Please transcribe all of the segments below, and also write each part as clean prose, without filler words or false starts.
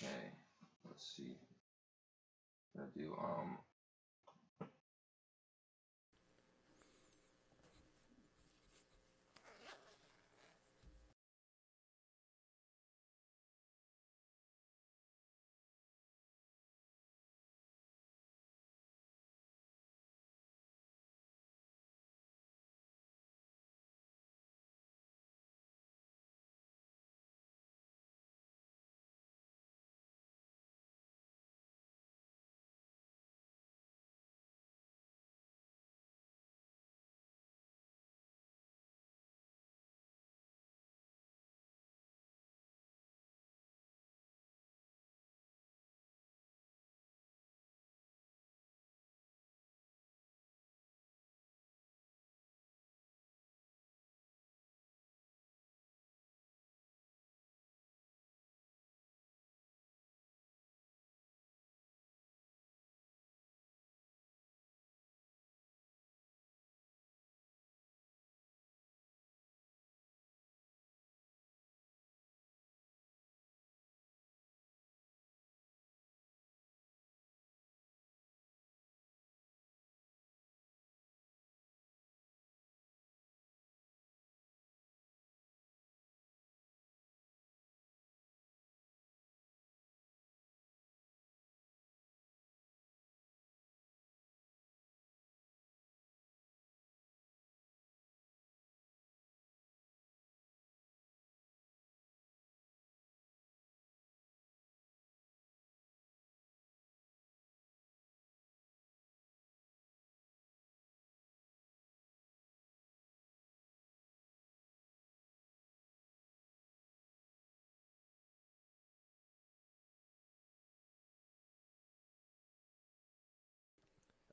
Okay, let's see. I'm gonna do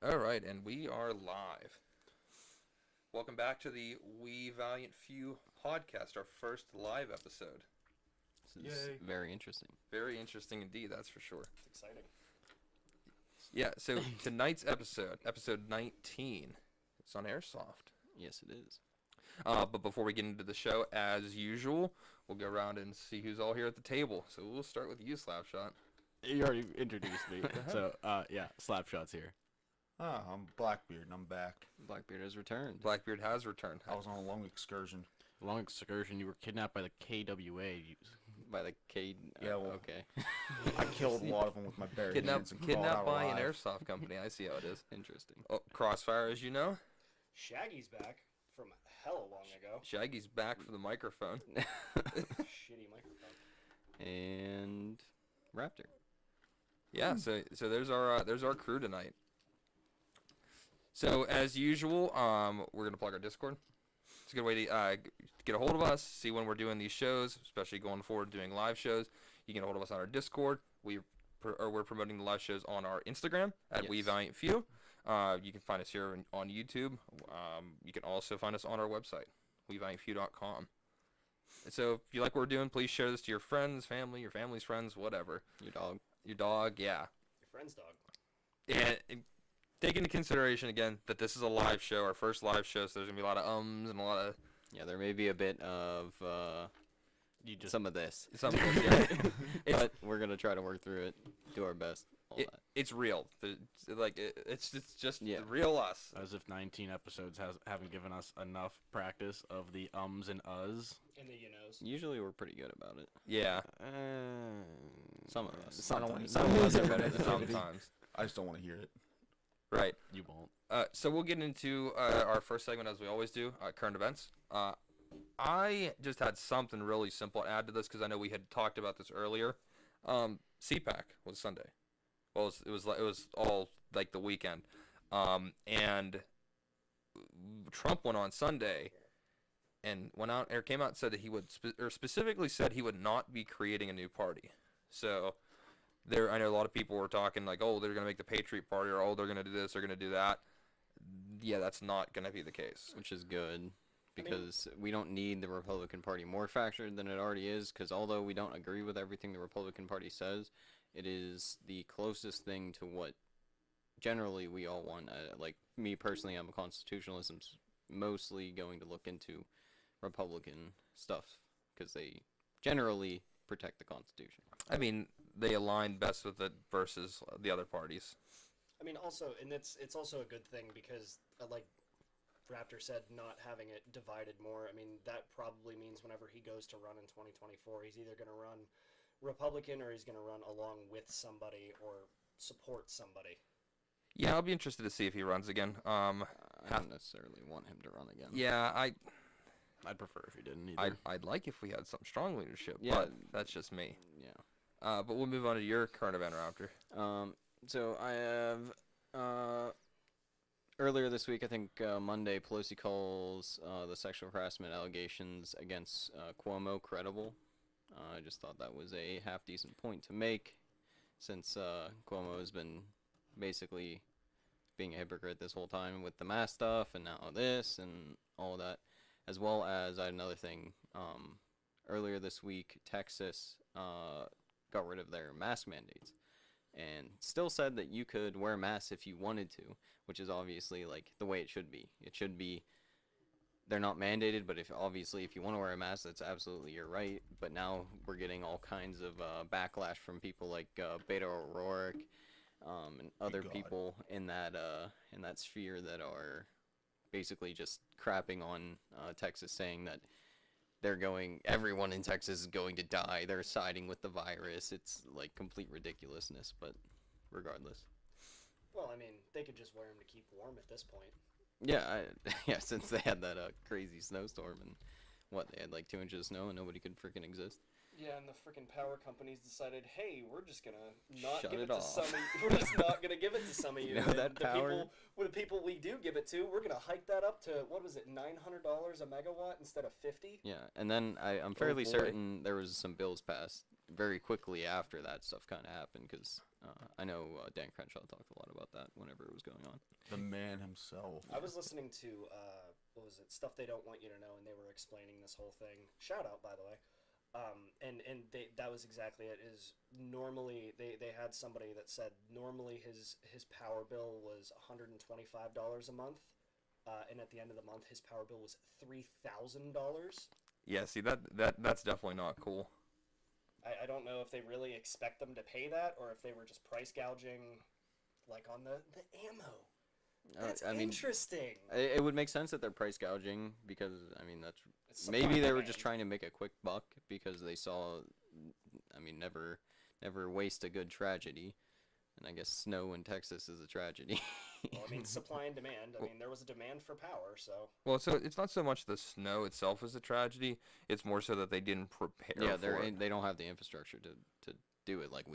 All right, and we are live. Welcome back to the We Valiant Few podcast, our first live episode. This is very interesting. Very interesting indeed, that's for sure. It's exciting. Yeah, so tonight's episode 19, it's on Airsoft. Yes, it is. But before we get into the show, as usual, we'll go around and see who's all here at the table. So we'll start with you, Slapshot. You already introduced me. So, yeah, Slapshot's here. I'm Blackbeard and I'm back. Blackbeard has returned. Blackbeard has returned. I was on a long excursion. Long excursion, you were kidnapped by the KWA. By the K. Yeah, well, okay. I killed a lot of them with my bare hands and crawled Kidnapped out by an alive. Airsoft company. I see how it is. Interesting. Oh, Crossfire, as you know. Shaggy's back from hella long ago. Shaggy's back for the microphone. Shitty microphone. And Raptor. Yeah, so there's our crew tonight. So as usual, we're gonna plug our Discord. It's a good way to get a hold of us, see when we're doing these shows, especially going forward doing live shows. You can get a hold of us on our Discord. We're promoting the live shows on our Instagram at Yes. We Valiant Few. You can find us here on YouTube. You can also find us on our website, WeValiantFew.com. And so if you like what we're doing, please share this to your friends, family, your family's friends, whatever. Your dog, yeah. Your friend's dog. And take into consideration again that this is a live show, our first live show, so there's gonna be a lot of ums and a lot of Yeah, there may be a bit of some of this. some. Yeah. But we're going to try to work through it, do our best. All that. It's real. It's just Yeah. real us. As if 19 episodes haven't given us enough practice of the ums and uhs. And the you-knows. Usually we're pretty good about it. Yeah. Some of us. Sometimes. Some of us are better than others. Sometimes. I just don't want to hear it. Right. You won't. So we'll get into our first segment as we always do, current events. I just had something really simple to add to this because I know we had talked about this earlier. CPAC was Sunday. Well, it was all like the weekend, and Trump went on Sunday and came out and said that he would specifically said he would not be creating a new party. So I know a lot of people were talking like, oh, they're gonna make the Patriot Party, or oh, they're gonna do this, they're gonna do that. Yeah, that's not gonna be the case. Which is good, because we don't need the Republican Party more fractured than it already is, because although we don't agree with everything the Republican Party says, it is the closest thing to what generally we all want. Like, me personally, I'm a constitutionalist. I'm mostly going to look into Republican stuff, because they generally protect the Constitution. I mean, they align best with it versus the other parties. I mean, also, and it's also a good thing because, like Raptor said, not having it divided more. I mean, that probably means whenever he goes to run in 2024, he's either going to run Republican or he's going to run along with somebody or support somebody. Yeah, I'll be interested to see if he runs again. I don't necessarily want him to run again. Yeah, I'd prefer if he didn't either. I'd like if we had some strong leadership, Yeah. but that's just me. Yeah. But we'll move on to your current event, Raptor. So I have earlier this week, I think Monday, Pelosi calls the sexual harassment allegations against Cuomo credible. I just thought that was a half decent point to make, since Cuomo has been basically being a hypocrite this whole time with the mask stuff and now this and all of that, as well as I had another thing. Earlier this week, Texas got rid of their mask mandates and still said that you could wear masks if you wanted to, which is obviously like the way it should be. It should be they're not mandated, but if you want to wear a mask, that's absolutely your right. But now we're getting all kinds of backlash from people like Beto O'Rourke and other people in that sphere that are basically just crapping on Texas, saying that everyone in Texas is going to die. They're siding with the virus. It's like complete ridiculousness, but regardless. Well, I mean, they could just wear them to keep warm at this point. Yeah, yeah. Since they had that crazy snowstorm and they had like 2 inches of snow and nobody could freaking exist. Yeah, and the freaking power companies decided, hey, we're just gonna not Shut give it it to off. some of you. We're just not gonna give it to some of you. You know And that the power? the people we do give it to, we're gonna hike that up to, what was it, $900 a megawatt instead of 50? Yeah, and then I'm fairly boy. certain there was some bills passed very quickly after that stuff kind of happened, because I know Dan Crenshaw talked a lot about that whenever it was going on. The man himself. I was listening to, what was it, Stuff They Don't Want You to Know, and they were explaining this whole thing. Shout out, by the way. That was exactly it. Is normally they had somebody that said normally his power bill was $125 a month, and at the end of the month his power bill was $3,000. Yeah, see that's definitely not cool. I don't know if they really expect them to pay that or if they were just price gouging, like on the ammo. That's interesting. It would make sense that they're price gouging, because I mean that's It's supply maybe they were demand. just trying to make a quick buck because they saw, I mean, never waste a good tragedy, and I guess snow in Texas is a tragedy. Well, I mean, supply and demand. I mean, there was a demand for power, so. Well, so it's not so much the snow itself is a tragedy. It's more so that they didn't prepare Yeah, for it. they don't have the infrastructure to do it like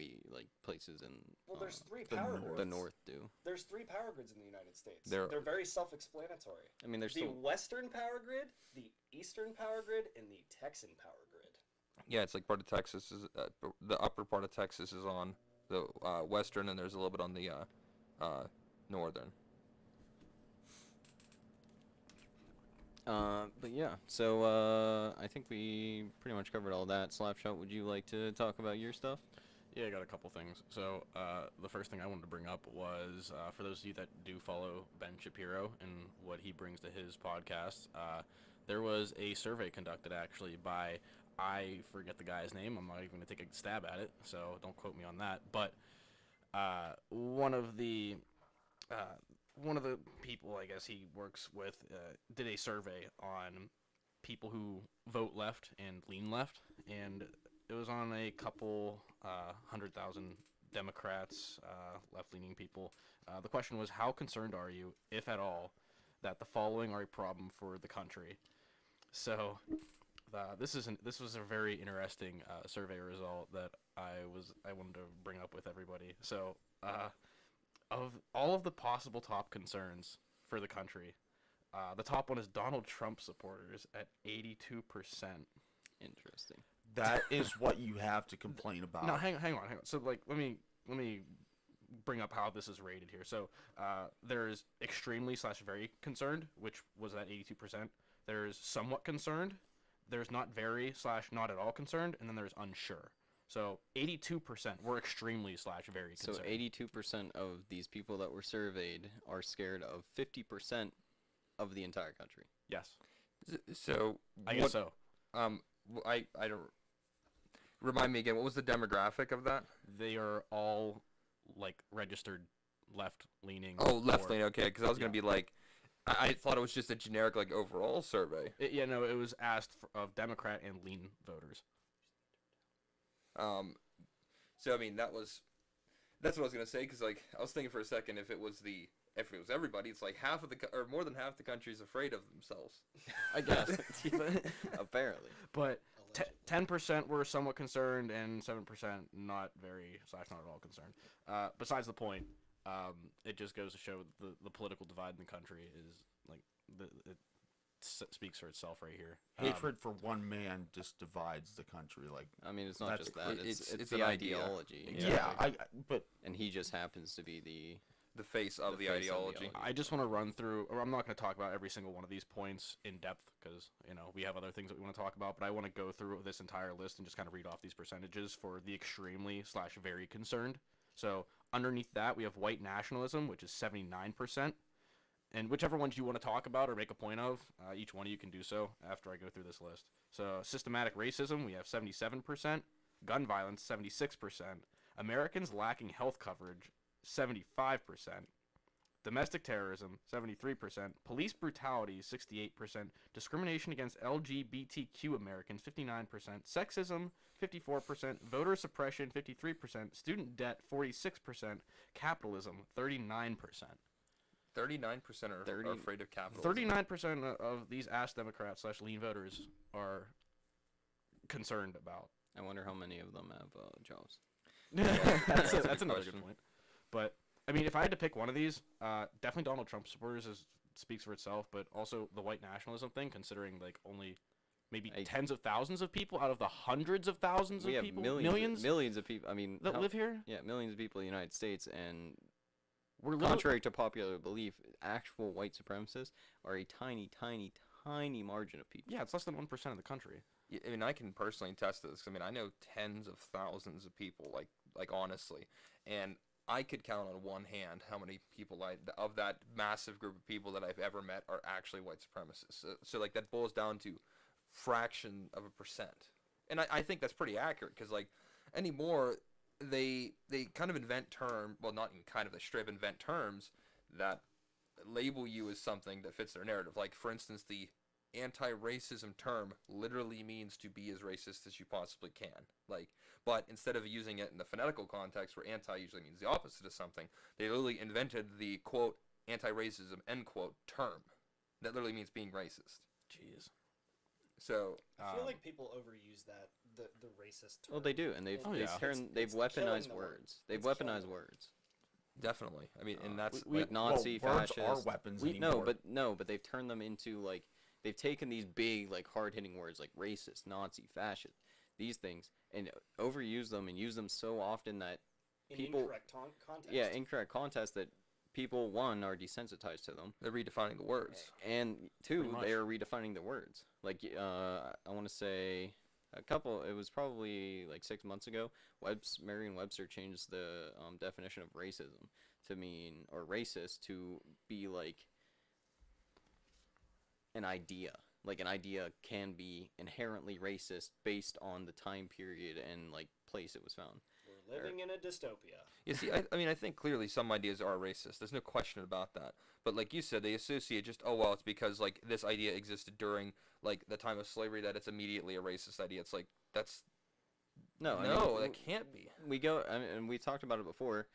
places in Well, there's three the power North. grids. the north do. There's 3 power grids in the United States. They're- They're very self-explanatory. I mean, there's The still Western power grid, the Eastern power grid, and the Texan power grid. Yeah, it's like part of Texas is the upper part of Texas is on the western, and there's a little bit on the northern. But yeah, so I think we pretty much covered all that. Slapshot, would you like to talk about your stuff? Yeah, I got a couple things. So the first thing I wanted to bring up was for those of you that do follow Ben Shapiro and what he brings to his podcast, there was a survey conducted actually by, I forget the guy's name. I'm not even going to take a stab at it, so don't quote me on that. But one of the people, I guess he works with, did a survey on people who vote left and lean left, and it was on a couple 100,000 Democrats, left-leaning people. The question was, how concerned are you, if at all, that the following are a problem for the country? So this was a very interesting survey result that I wanted to bring up with everybody. So of all of the possible top concerns for the country, the top one is Donald Trump supporters at 82%. Interesting. That is what you have to complain about. No, hang on. So like, let me bring up how this is rated here. So there's extremely / very concerned, which was at 82%. There's somewhat concerned. There's not very / not at all concerned, and then there's unsure. So 82% were extremely / very concerned. So 82% of these people that were surveyed are scared of 50% of the entire country. Yes, So I guess so. I don't. Remind me again, what was the demographic of that? They are all like registered left-leaning. Oh, left or- leaning. Okay, because I was gonna yeah. be like, I thought it was just a generic like overall survey. Yeah, no, it was asked of Democrat and lean voters. So I mean that's what I was gonna say, because like I was thinking for a second if it was everybody, it's like half of or more than half the country is afraid of themselves. I guess. Apparently. But Allegedly. 10% were somewhat concerned, and 7% not at all concerned. Besides the point, it just goes to show the political divide in the country is like it speaks for itself right here. Hatred for one man just divides the country. Like, I mean, it's not That's just that. it's It's an the idea. ideology. yeah, but And he just happens to be the The face of the face of the ideology. ideology. I just want to run through, or I'm not going to talk about every single one of these points in depth because, we have other things that we want to talk about, but I want to go through this entire list and just kind of read off these percentages for the extremely/very concerned. So underneath that, we have white nationalism, which is 79%. And whichever ones you want to talk about or make a point of, each one of you can do so after I go through this list. So systematic racism, we have 77%. Gun violence, 76%. Americans lacking health coverage, 75%. Domestic terrorism, 73%. Police brutality, 68%. Discrimination against LGBTQ Americans, 59%. Sexism, 54%. Voter suppression, 53%. Student debt, 46%. Capitalism, 39%. 39% are afraid of capitalism. 39% of these asked Democrats/lean voters are concerned about. I wonder how many of them have jobs. that's a good another question. good point. But I mean, if I had to pick one of these, definitely Donald Trump supporters speaks for itself. But also the white nationalism thing, considering like only maybe tens of thousands of people out of the hundreds of thousands We of have people, millions of people. I mean, that live here. Yeah, millions of people in the United States, and We're literally, contrary to popular belief, actual white supremacists are a tiny, tiny, tiny margin of people. yeah, it's less than 1% of the country. Yeah, I mean, I can personally attest to this. I mean, I know tens of thousands of people, like honestly, and I could count on one hand how many people of that massive group of people that I've ever met are actually white supremacists. So like that boils down to fraction of a percent, and I think that's pretty accurate because like anymore they kind of invent not even kind of, they straight up invent terms that label you as something that fits their narrative. Like for instance, the anti-racism term literally means to be as racist as you possibly can. Like, but instead of using it in the phonetical context where anti usually means the opposite of something, they literally invented the quote anti-racism end quote term that literally means being racist. Jeez. So I feel like people overuse the racist term. Well, they do, and they've Oh, they've yeah. they've It's killing weaponized the word. words. They've It's killing weaponized the word. words. definitely, I mean, and that's Like Nazi, words fascist. are weapons No, anymore. but they've turned them into like they've taken these big like hard hitting words like racist, Nazi, fascist, these things, and overuse them and use them so often that In people- incorrect context. yeah, incorrect context that people one are desensitized to them, they're redefining the words. and two Pretty they are redefining the words. Like I want to say it was probably like 6 months ago. Merriam-Webster changed the definition of racism to mean, or racist to be like an idea. Like an idea can be inherently racist based on the time period and like place it was found. We're living in a dystopia. You see, I mean, I think clearly some ideas are racist. There's no question about that. But like you said, they associate just, oh, well, it's because like this idea existed during like the time of slavery that it's immediately a racist idea. It's like, that's, No, I no, mean, that can't be. and we talked about it before.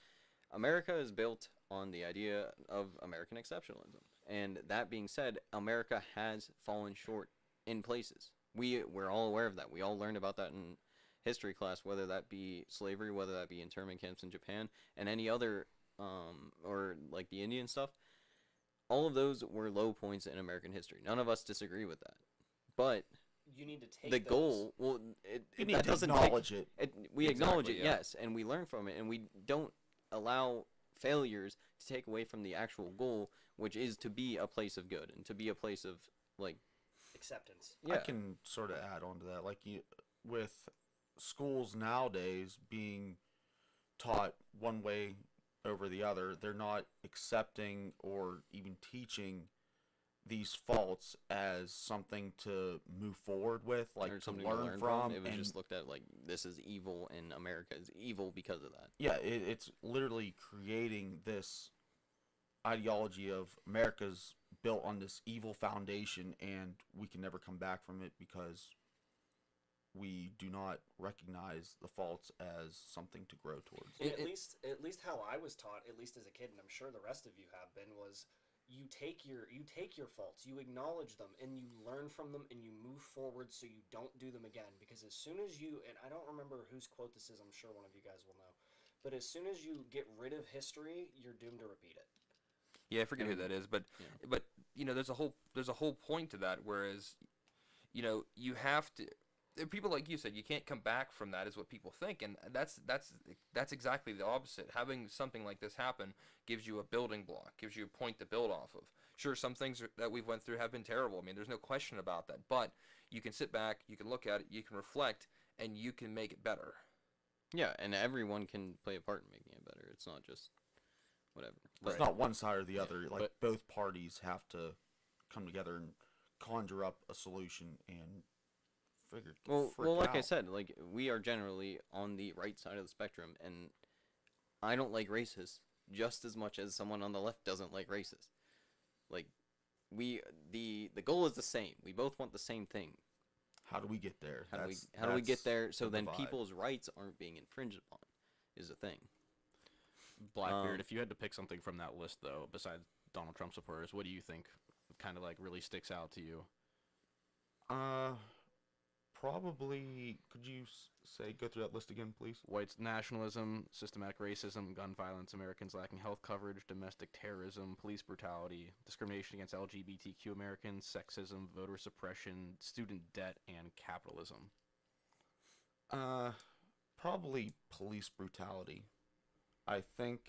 America is built on the idea of American exceptionalism. And that being said, America has fallen short in places. We're all aware of that. We all learned about that in history class, whether that be slavery, whether that be internment camps in Japan, and any other, or like the Indian stuff. All of those were low points in American history. None of us disagree with that. But You need to take the those. goal, well, You that need to doesn't acknowledge it. we acknowledge it, Exactly, yeah. yes, and we learn from it, and we don't allow failures to take away from the actual goal, which is to be a place of good and to be a place of like acceptance. yeah. I can sort of add on to that. Like with schools nowadays being taught one way over the other, they're not accepting or even teaching these faults as something to move forward with, like Or to something learn from. It was and just looked at like this is evil, and America is evil because of that. yeah, it's literally creating this ideology of America's built on this evil foundation, and we can never come back from it because we do not recognize the faults as something to grow towards. And at least how I was taught, at least as a kid, and I'm sure the rest of you have been, was you take your faults, you acknowledge them, and you learn from them, and you move forward so you don't do them again. Because as soon as you, and I don't remember whose quote this is, I'm sure one of you guys will know, but as soon as you get rid of history, you're doomed to repeat it. Yeah, I forget who that is, but you know, there's a whole point to that. Whereas, you know, you have to. People like you said, you can't come back from that, is what people think, and that's exactly the opposite. Having something like this happen gives you a building block, gives you a point to build off of. Sure, some things that we've went through have been terrible. I mean, there's no question about that. But you can sit back, you can look at it, you can reflect, and you can make it better. Yeah, and everyone can play a part in making it better. It's not just whatever. It's not one side or the other. Like, but- both parties have to come together and conjure up a solution and figure. Well, frick like I out. said, like we are generally on the right side of the spectrum, and I don't like racists just as much as someone on the left doesn't like racists. Like the goal is the same. We both want the same thing. How do we get there? How do we get That's there so the then divide. people's rights aren't being infringed upon? Is the thing. Blackbeard, if you had to pick something from that list, though, besides Donald Trump supporters, what do you think kind of like really sticks out to you? Probably. Could you go through that list again, please? White nationalism, systematic racism, gun violence, Americans lacking health coverage, domestic terrorism, police brutality, discrimination against LGBTQ Americans, sexism, voter suppression, student debt, and capitalism. Probably police brutality. I think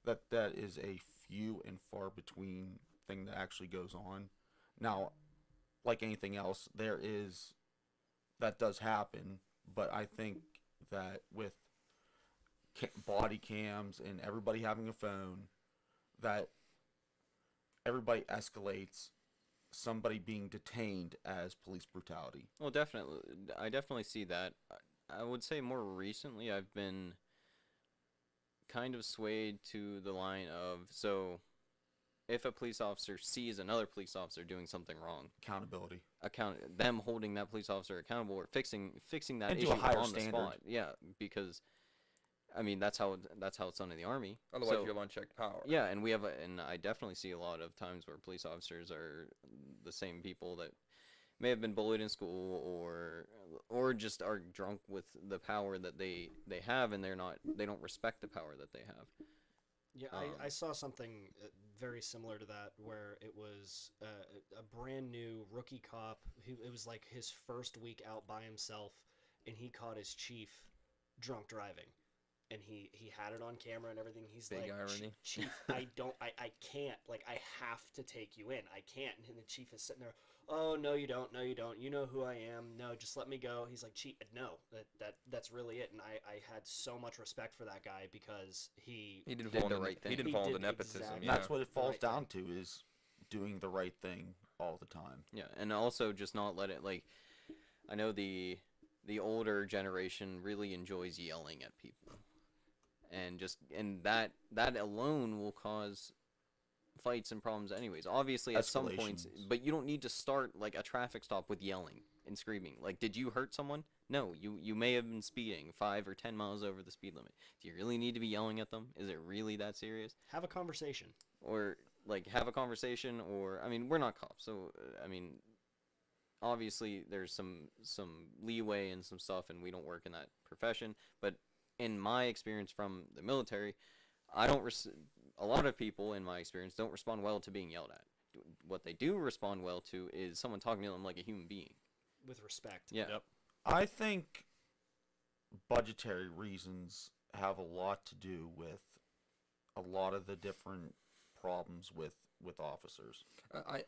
that is a few and far between thing that actually goes on. Now, like anything else, that does happen, but I think that with body cams and everybody having a phone, that everybody escalates somebody being detained as police brutality. Well, definitely. I definitely see that. I would say more recently I've been kind of swayed to the line of, so if a police officer sees another police officer doing something wrong, Accountability. them holding that police officer accountable or fixing that And to issue a higher on the standard. spot. Yeah, because I mean that's how it's done in the Army. Otherwise, So- you have unchecked power. Yeah, and and I definitely see a lot of times where police officers are the same people that may have been bullied in school or just are drunk with the power that they have, and they don't respect the power that they have. Yeah, I saw something very similar to that where it was a brand new rookie cop. It was like his first week out by himself, and he caught his chief drunk driving. And he had it on camera and everything. He's Big like, irony. Chief, I can't. Like, I have to take you in. I can't. And the chief is sitting there, oh, no, you don't. No, you don't. You know who I am. No, just let me go. He's like, Chief, no, that's really it. And I had so much respect for that guy because he didn't did fall the into right thing. He didn't He fall into did nepotism. exactly. Yeah. That's what it falls right down to, is doing the right thing all the time. Yeah, and also just not let it, like, I know the older generation really enjoys yelling at people. And that alone will cause fights and problems anyways. Obviously at some points, Escalations. but you don't need to start like a traffic stop with yelling and screaming. Like, did you hurt someone? No, you may have been speeding 5 or 10 miles over the speed limit. Do you really need to be yelling at them? Is it really that serious? have a conversation. Or like have a conversation, or I mean, we're not cops, so I mean, obviously there's some leeway and some stuff, and we don't work in that profession, but in my experience from the military, a lot of people in my experience don't respond well to being yelled at. What they do respond well to is someone talking to them like a human being. With respect. Yeah. Yep. I think budgetary reasons have a lot to do with a lot of the different problems with officers.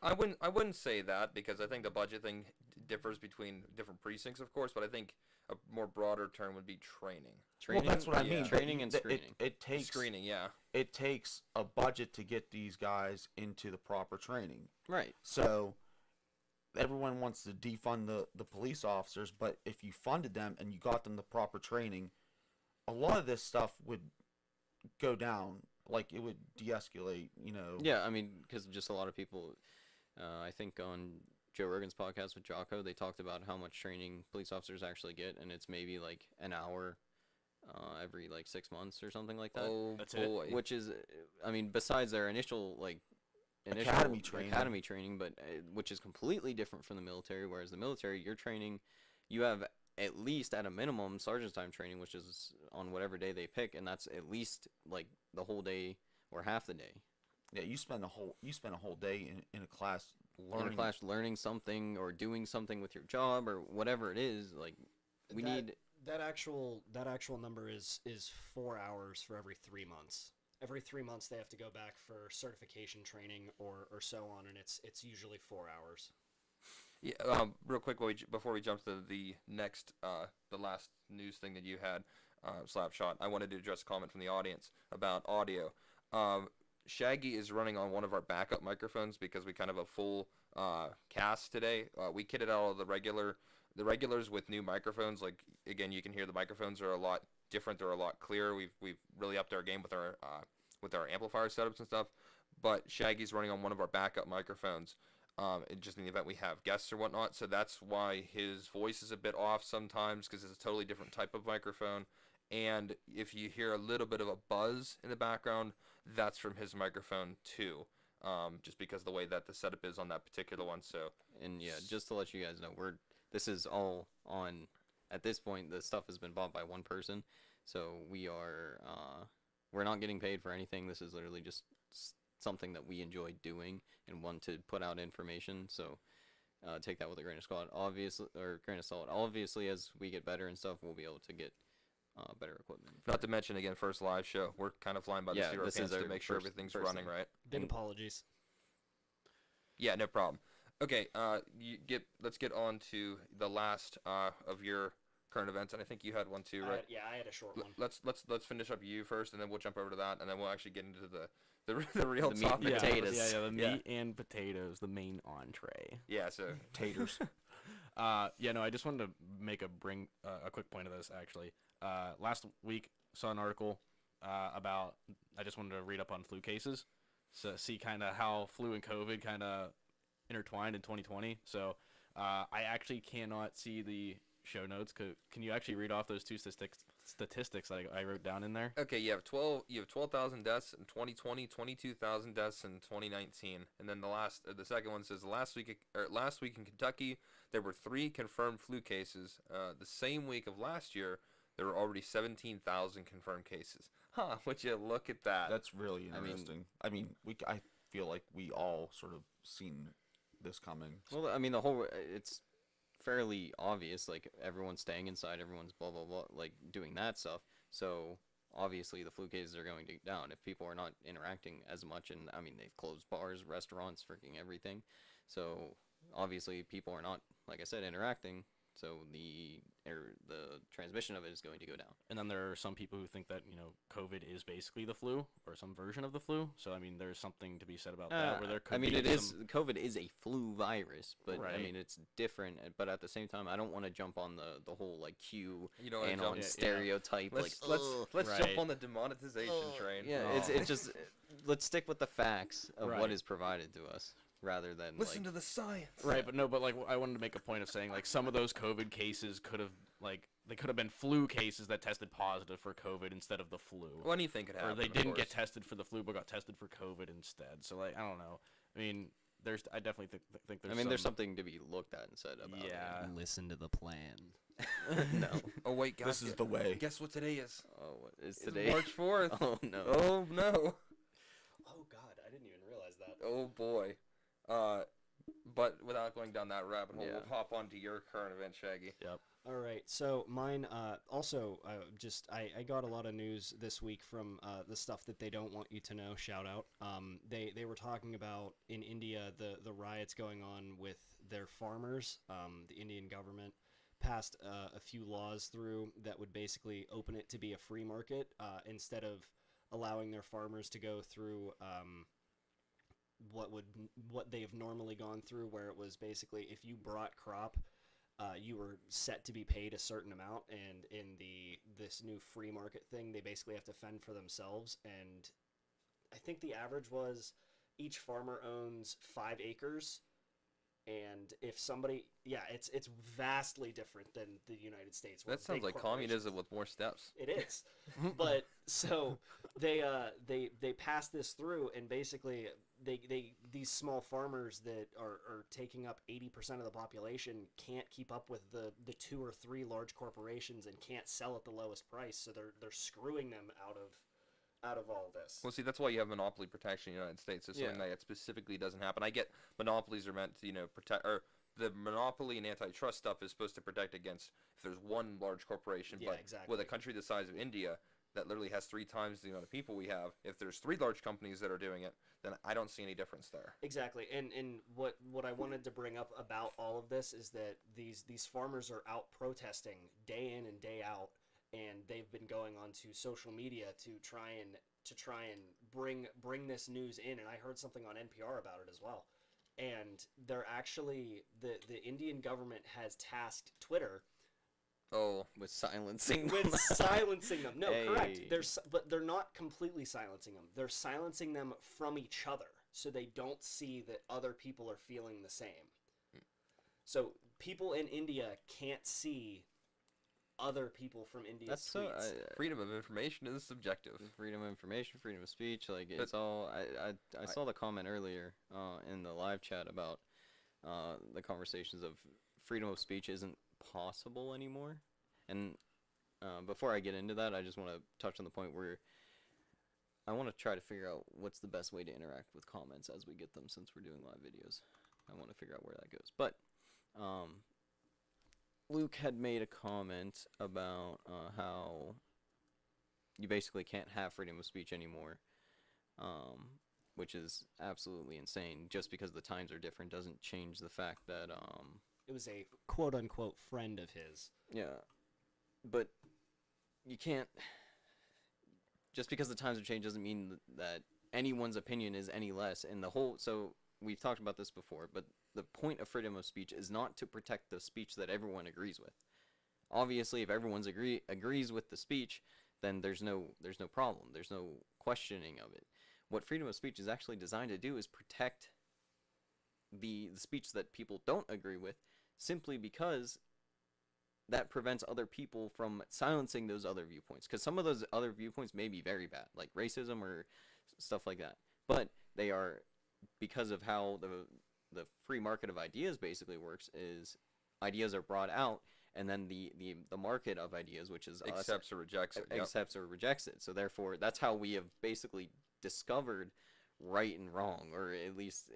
I wouldn't say that, because I think the budget thing differs between different precincts, of course, but I think a more broader term would be training. Training, Well, that's what I yeah. mean. Training and screening. It takes Screening, yeah. It takes a budget to get these guys into the proper training. Right. So everyone wants to defund the police officers, but if you funded them and you got them the proper training, a lot of this stuff would go down. Like, it would de-escalate, you know. Yeah, I mean, because just a lot of people, I think on Joe Rogan's podcast with Jocko, they talked about how much training police officers actually get, and it's maybe like an hour every like 6 months or something like that. Oh That's it. boy. Which is, I mean, besides their initial Academy training. but which is completely different from the military. Whereas the military, you're training, you have at least at a minimum sergeant's time training, which is on whatever day they pick, and that's at least like the whole day or half the day. Yeah, you spend a whole day in a class learning. In a class learning something or doing something with your job or whatever it is. Like, we need that actual number is 4 hours for every 3 months. Every 3 months they have to go back for certification training or so on, and it's usually 4 hours. Yeah, real quick, before we jump to the next, the last news thing that you had, Slapshot, I wanted to address a comment from the audience about audio. Shaggy is running on one of our backup microphones because we kind of have a full cast today. We kitted out all the regulars with new microphones. Like, again, you can hear the microphones are a lot different. They're a lot clearer. We've really upped our game with our amplifier setups and stuff. But Shaggy's running on one of our backup microphones. Just in the event we have guests or whatnot, so that's why his voice is a bit off sometimes, because it's a totally different type of microphone. And if you hear a little bit of a buzz in the background, that's from his microphone too, just because of the way that the setup is on that particular one. So, and yeah, just to let you guys know, this is all on. At this point, the stuff has been bought by one person, so we're not getting paid for anything. This is literally just something that we enjoy doing and want to put out information. So take that with a grain of salt. Obviously, as we get better and stuff, we'll be able to get better equipment. not to mention, again, first live show. We're kind of flying by the seat of our this pants is to our make sure first everything's thing. running right. Big apologies. Yeah, no problem. Okay, let's get on to the last of your current events, and I think you had one too, right? I had a short one. Let's finish up you first, and then we'll jump over to that, and then we'll actually get into the real The meat and topic. potatoes. The meat and potatoes, the main entree. Yeah, so Taters. I just wanted to make a quick point of this, actually. Last week, saw an article about, I just wanted to read up on flu cases, so see kind of how flu and COVID kind of intertwined in 2020. So I actually cannot see the show notes. Can you actually read off those two statistics that I wrote down in there? okay, you have 12,000 deaths in 2020, 22,000 deaths in 2019, and then the second one says last week in Kentucky there were 3 confirmed flu cases. The same week of last year there were already 17,000 confirmed cases. Huh? Would you look at that? That's really interesting. I feel like we all sort of seen this coming. Well, I mean, it's fairly obvious. Like, everyone's staying inside, everyone's blah blah blah, like doing that stuff. So obviously the flu cases are going to go down if people are not interacting as much. And I mean, they've closed bars, restaurants, freaking everything. So obviously people are not, like I said, interacting. So the transmission of it is going to go down. And then there are some people who think that, COVID is basically the flu or some version of the flu. So, I mean, there's something to be said about that. Where there could COVID is a flu virus, but Right. I mean, it's different. But at the same time, I don't want to jump on the whole like Q You don't wanna and jump- on yeah, stereotype. let's like, let's Right. jump on the demonetization train. yeah, Oh. it's just let's stick with the facts of Right. what is provided to us rather than Listen to the science. Right, but I wanted to make a point of saying, like, some of those COVID cases could have, they could have been flu cases that tested positive for COVID instead of the flu. Well, anything could happen. Or they of didn't get course. tested for the flu but got tested for COVID instead. So, I don't know. I mean, I definitely think there's there's something to be looked at and said about Yeah. Listen to the plan. it. No. Oh wait, guys, This is the way. Guess what today is? Oh, what is It's today? March 4th. Oh no. Oh no. Oh God, I didn't even realize that. Oh boy. But without going down that rabbit hole, Yeah. we'll hop onto your current event, Shaggy. All right, so mine also I got a lot of news this week from the stuff that they don't want you to know. Shout out. They were talking about in India the riots going on with their farmers. The Indian government passed a few laws through that would basically open it to be a free market instead of allowing their farmers to go through what they've normally gone through, where it was basically if you brought crop. You were set to be paid a certain amount, and in this new free market thing, they basically have to fend for themselves. And I think the average was each farmer owns 5 acres, and if somebody, it's vastly different than the United States. where That sounds big like corporations- communism with more steps. It is, but so they passed this through, and basically these small farmers that are taking up 80% of the population can't keep up with the 2 or 3 large corporations and can't sell at the lowest price, so they're screwing them out of all this. Well, see, that's why you have monopoly protection in the United States. It's something that specifically doesn't happen. I get monopolies are meant to, protect, or the monopoly and antitrust stuff is supposed to protect against if there's one large corporation. Yeah, But exactly. with a country the size of India that literally has 3 times the amount of people we have, if there's 3 large companies that are doing it, then I don't see any difference there. Exactly, and what I wanted to bring up about all of this is that these farmers are out protesting day in and day out, and they've been going onto social media to try and bring this news in. And I heard something on NPR about it as well. And they're actually the Indian government has tasked Twitter Oh, With silencing them. with silencing them. No, correct. Hey. But they're not completely silencing them. They're silencing them from each other, so they don't see that other people are feeling the same. So people in India can't see other people from India's That's so. tweets. freedom of information is subjective. Freedom of information, freedom of speech, like it's all. I saw the comment earlier in the live chat about the conversations of freedom of speech isn't possible anymore. And before I get into that, I just want to touch on the point where I want to try to figure out what's the best way to interact with comments as we get them, since we're doing live videos. I want to figure out where that goes. But Luke had made a comment about how you basically can't have freedom of speech anymore, which is absolutely insane. Just because the times are different doesn't change the fact that It was a quote unquote friend of his. yeah, but you can't. Just because the times have changed doesn't mean that anyone's opinion is any less. And the whole, so we've talked about this before, but the point of freedom of speech is not to protect the speech that everyone agrees with. Obviously, if everyone's agrees with the speech, then there's no problem. There's no questioning of it. What freedom of speech is actually designed to do is protect the speech that people don't agree with, simply because that prevents other people from silencing those other viewpoints. Because some of those other viewpoints may be very bad, like racism or stuff like that. But they are, because of how the free market of ideas basically works, is ideas are brought out, and then the market of ideas, which is us, Accepts or rejects it. Yep. accepts or rejects it. So therefore, that's how we have basically discovered right and wrong, or at least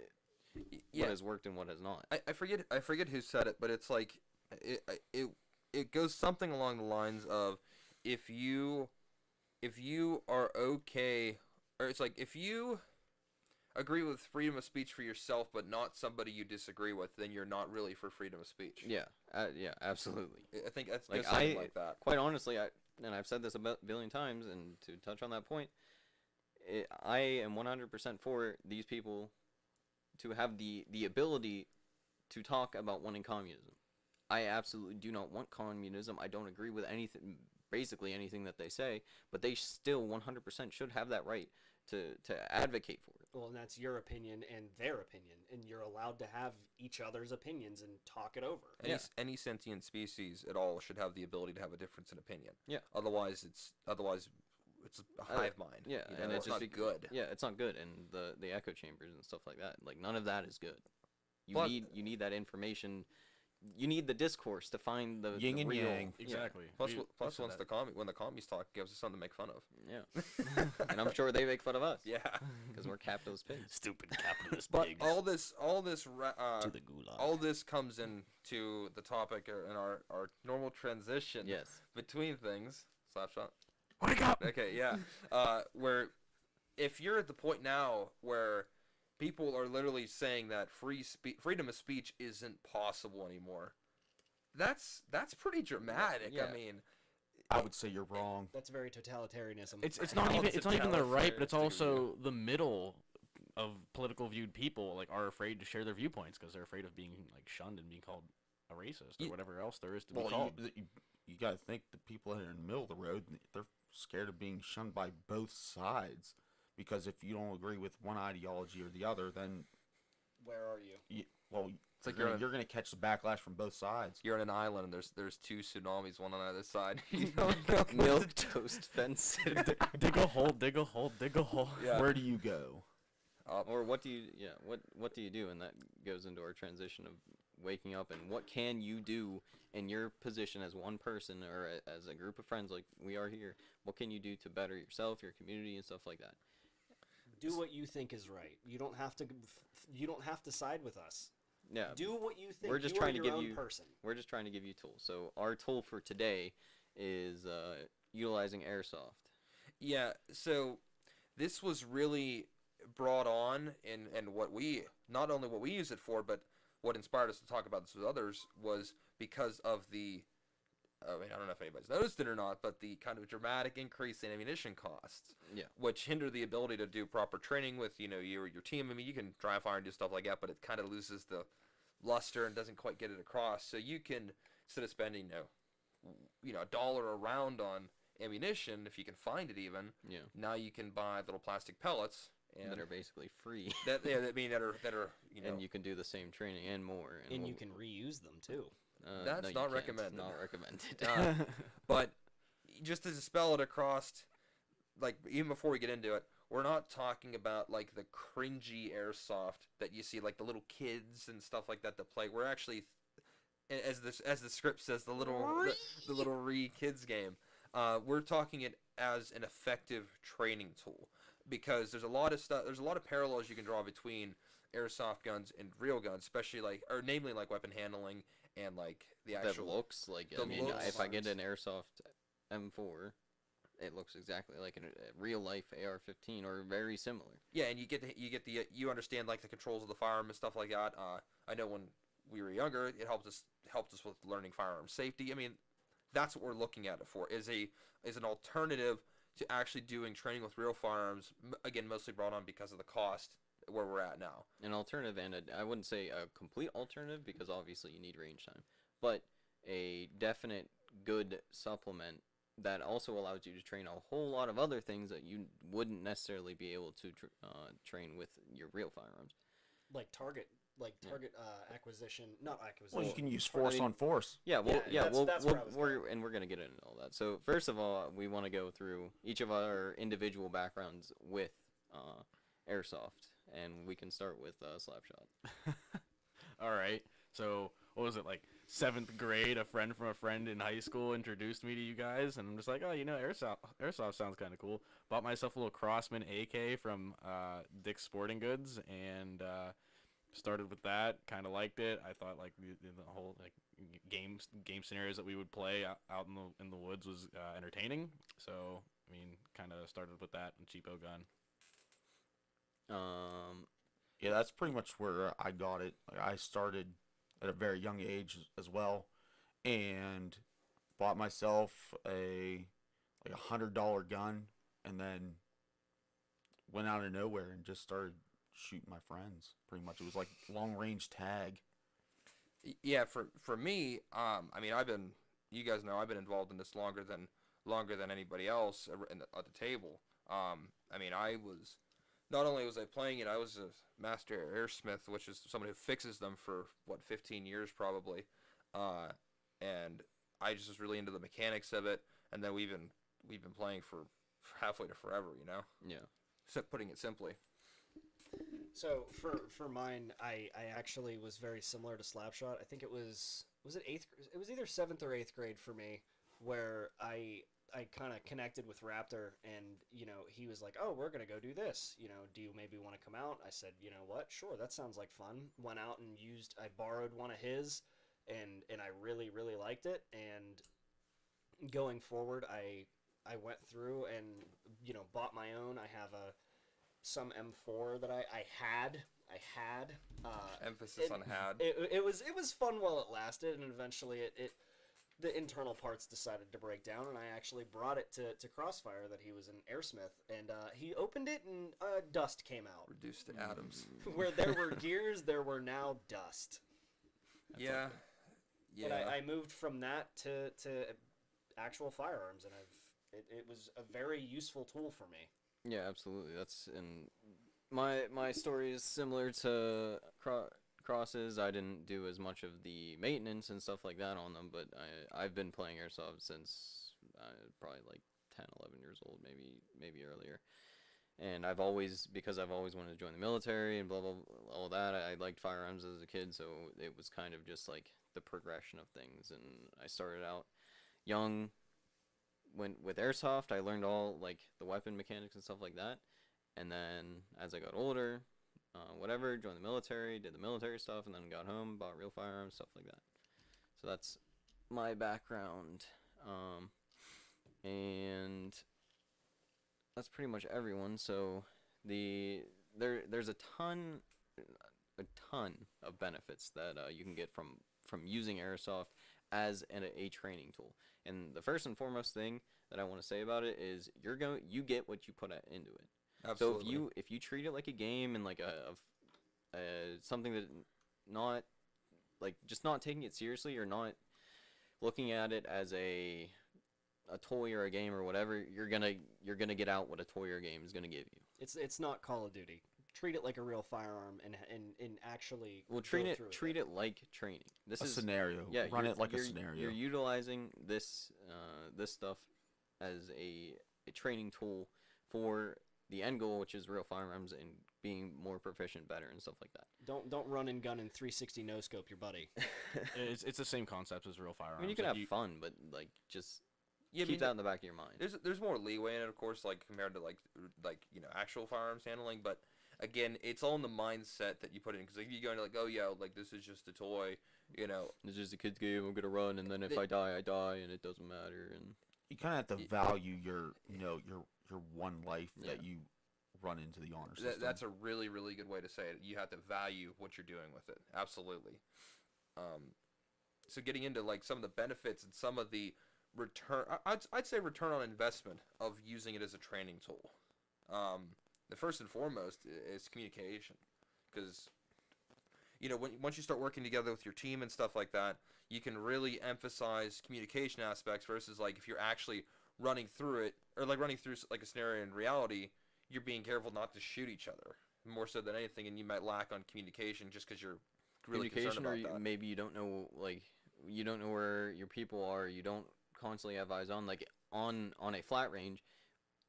what has worked and what has not. I forget who said it, but it's like it goes something along the lines of if you are okay, or it's like if you agree with freedom of speech for yourself but not somebody you disagree with, then you're not really for freedom of speech. Yeah, absolutely. I think that's Like, just something like that. Quite honestly, and I've said this a billion times, and to touch on that point, I am 100% for these people to have the ability to talk about wanting communism. I absolutely do not want communism. I don't agree with basically anything that they say, but they still 100% should have that right to advocate for it. Well, and that's your opinion and their opinion, and you're allowed to have each other's opinions and talk it over. Any sentient species at all should have the ability to have a difference in opinion. Yeah. Otherwise, it's a hive mind. Yeah, you know, and it's just not good. Yeah, it's not good, and the echo chambers and stuff like that. Like, none of that is good. You But- need that information you need the discourse to find the Yin and real, yang. Exactly. Plus, We plus said once that. when the commies talk, it gives us something to make fun of. Yeah, and I'm sure they make fun of us. Yeah. Because we're capitalist pigs. Stupid capitalist But pigs. all this to the gulag. all this comes into the topic in our normal transition Yes. between things. Slapshot. Wake up! Okay, yeah. Where if you're at the point now where people are literally saying that freedom of speech isn't possible anymore, that's pretty dramatic. Yeah. I mean, I would say you're wrong. That's very totalitarianism. It's not even the right, but it's Totalitarianistic of also the middle of political viewed people like are afraid to share their viewpoints because they're afraid of being like shunned and being called a racist or whatever else there is to be Well, called. you got to think the people that are in the middle of the road, they're scared of being shunned by both sides. Because if you don't agree with one ideology or the other, then Where are you? It's like you're going to catch the backlash from both sides. you're on an island and there's two tsunamis, one on either side. You don't know Milk toast fence. Dig a hole, dig a hole, dig a hole. Yeah. Where do you go? Or what do you what do you do? And that goes into our transition of waking up and what can you do in your position as one person or as a group of friends like we are here. What can you do to better yourself, your community, and stuff like that? Do what you think is right. You don't have to. You don't have to side with us. Yeah. Do what you think. We're just you trying are to your give own you person. We're just trying to give you tools. So our tool for today is utilizing Airsoft. Yeah, so this was really brought on and what we not only what we use it for, but what inspired us to talk about this with others was because of the I mean, I don't know if anybody's noticed it or not, but the kind of dramatic increase in ammunition costs, Yeah. which hinder the ability to do proper training with, you know, your team. I mean, you can dry fire and do stuff like that, but it kind of loses the luster and doesn't quite get it across. So you can, instead of spending, $1 a round on ammunition, if you can find it even, Yeah. now you can buy little plastic pellets and That are basically free. that are And you can do the same training and more. And you can reuse them too. That's no, you not can't. recommended. Not recommended. But just to spell it across, like even before we get into it, we're not talking about like the cringy airsoft that you see, like the little kids and stuff like that play. We're actually, as the script says, the little kids game. We're talking it as an effective training tool because there's a lot of stuff. There's a lot of parallels you can draw between airsoft guns and real guns, especially namely weapon handling and like the that actual looks like the I mean, looks if I get an Airsoft M4, it looks exactly like a real life AR-15 or very similar. Yeah, and you understand like the controls of the firearm and stuff like that. I know when we were younger, it helped us with learning firearm safety. I mean, that's what we're looking at it for is an alternative to actually doing training with real firearms. Again, mostly brought on because of the cost where we're at now. An alternative, and I wouldn't say a complete alternative because obviously you need range time, but a definite good supplement that also allows you to train a whole lot of other things that you wouldn't necessarily be able to train with your real firearms. Like target acquisition, not acquisition. Well, you can use force on force. Yeah, well, Yeah, that's where I was we're gonna get into all that. So first of all, we want to go through each of our individual backgrounds with Airsoft, and we can start with Slapshot. All right. So what was it like? 7th grade, a friend from a friend in high school introduced me to you guys, and I'm just like, oh, airsoft sounds kind of cool. Bought myself a little Crossman AK from Dick's Sporting Goods, and started with that. Kind of liked it. I thought like the whole like game scenarios that we would play out in the woods was entertaining. So I mean, kind of started with that and cheapo gun. Yeah, that's pretty much where I got it. Like, I started at a very young age as well, and bought myself a $100 gun, and then went out of nowhere and just started shooting my friends. Pretty much, it was like long range tag. Yeah, for me, I mean, you guys know I've been involved in this longer than anybody else at the table. I mean, not only was I playing it, I was a master airsmith, which is someone who fixes them for 15 years probably, and I just was really into the mechanics of it. And then we've been playing for halfway to forever, you know. Yeah. So putting it simply. So for mine, I actually was very similar to Slapshot. I think it was was it eighth? It was either 7th or 8th grade for me, where I kind of connected with Raptor, and he was like, "Oh, we're gonna go do this. Do you maybe want to come out?" I said, "You know what? Sure, that sounds like fun." Went out and I borrowed one of his, and I really really liked it. And going forward, I went through and bought my own. I have some M4 that I had. Emphasis on had. It was fun while it lasted, and eventually the internal parts decided to break down, and I actually brought it to Crossfire that he was an airsmith, and he opened it, and dust came out. Reduced to atoms. Where there were gears, there were now dust. Yeah. And I moved from that to actual firearms, and it was a very useful tool for me. Yeah, absolutely. That's and my story is similar to Cross's. I didn't do as much of the maintenance and stuff like that on them, but I've been playing Airsoft since probably like 10, 11 years old, maybe earlier. And because I've always wanted to join the military and blah blah, blah all that. I liked firearms as a kid, so it was kind of just like the progression of things. And I started out young. With Airsoft, I learned all like the weapon mechanics and stuff like that. And then as I got older, joined the military, did the military stuff, and then got home, bought real firearms, stuff like that. So that's my background, and that's pretty much everyone. So there's a ton of benefits that you can get from using Airsoft as a training tool. And the first and foremost thing that I want to say about it is you get what you put into it. Absolutely. So if you treat it like a game and like something that not like just not taking it seriously or not looking at it as a toy or a game or whatever, you're gonna get out what a toy or a game is gonna give you. It's not Call of Duty. Treat it like a real firearm and actually treat it like training. This is scenario. Yeah, run it like a scenario. You're utilizing this stuff as a training tool for the end goal, which is real firearms and being more proficient, better, and stuff like that. Don't run and gun and 360 no scope your buddy. It's the same concept as real firearms. I mean, you can have fun, but like just keep that in the back of your mind. There's more leeway in it, of course, like compared to like actual firearms handling, but again, it's all in the mindset that you put in. Because if you go into like, oh yeah, like this is just a toy, It's just a kid's game. I'm gonna run, and then if I die, I die, and it doesn't matter. And you kind of have to value your one life that you run into the honor system. That's a really, really good way to say it. You have to value what you're doing with it. Absolutely. So getting into like some of the benefits and some of the return, I'd say return on investment of using it as a training tool. The first and foremost is communication, because once you start working together with your team and stuff like that, you can really emphasize communication aspects versus like if you're actually running through it or like running through like a scenario in reality, you're being careful not to shoot each other more so than anything, and you might lack on communication just because you're really concerned about that. Maybe you don't know where your people are. You don't constantly have eyes on a flat range.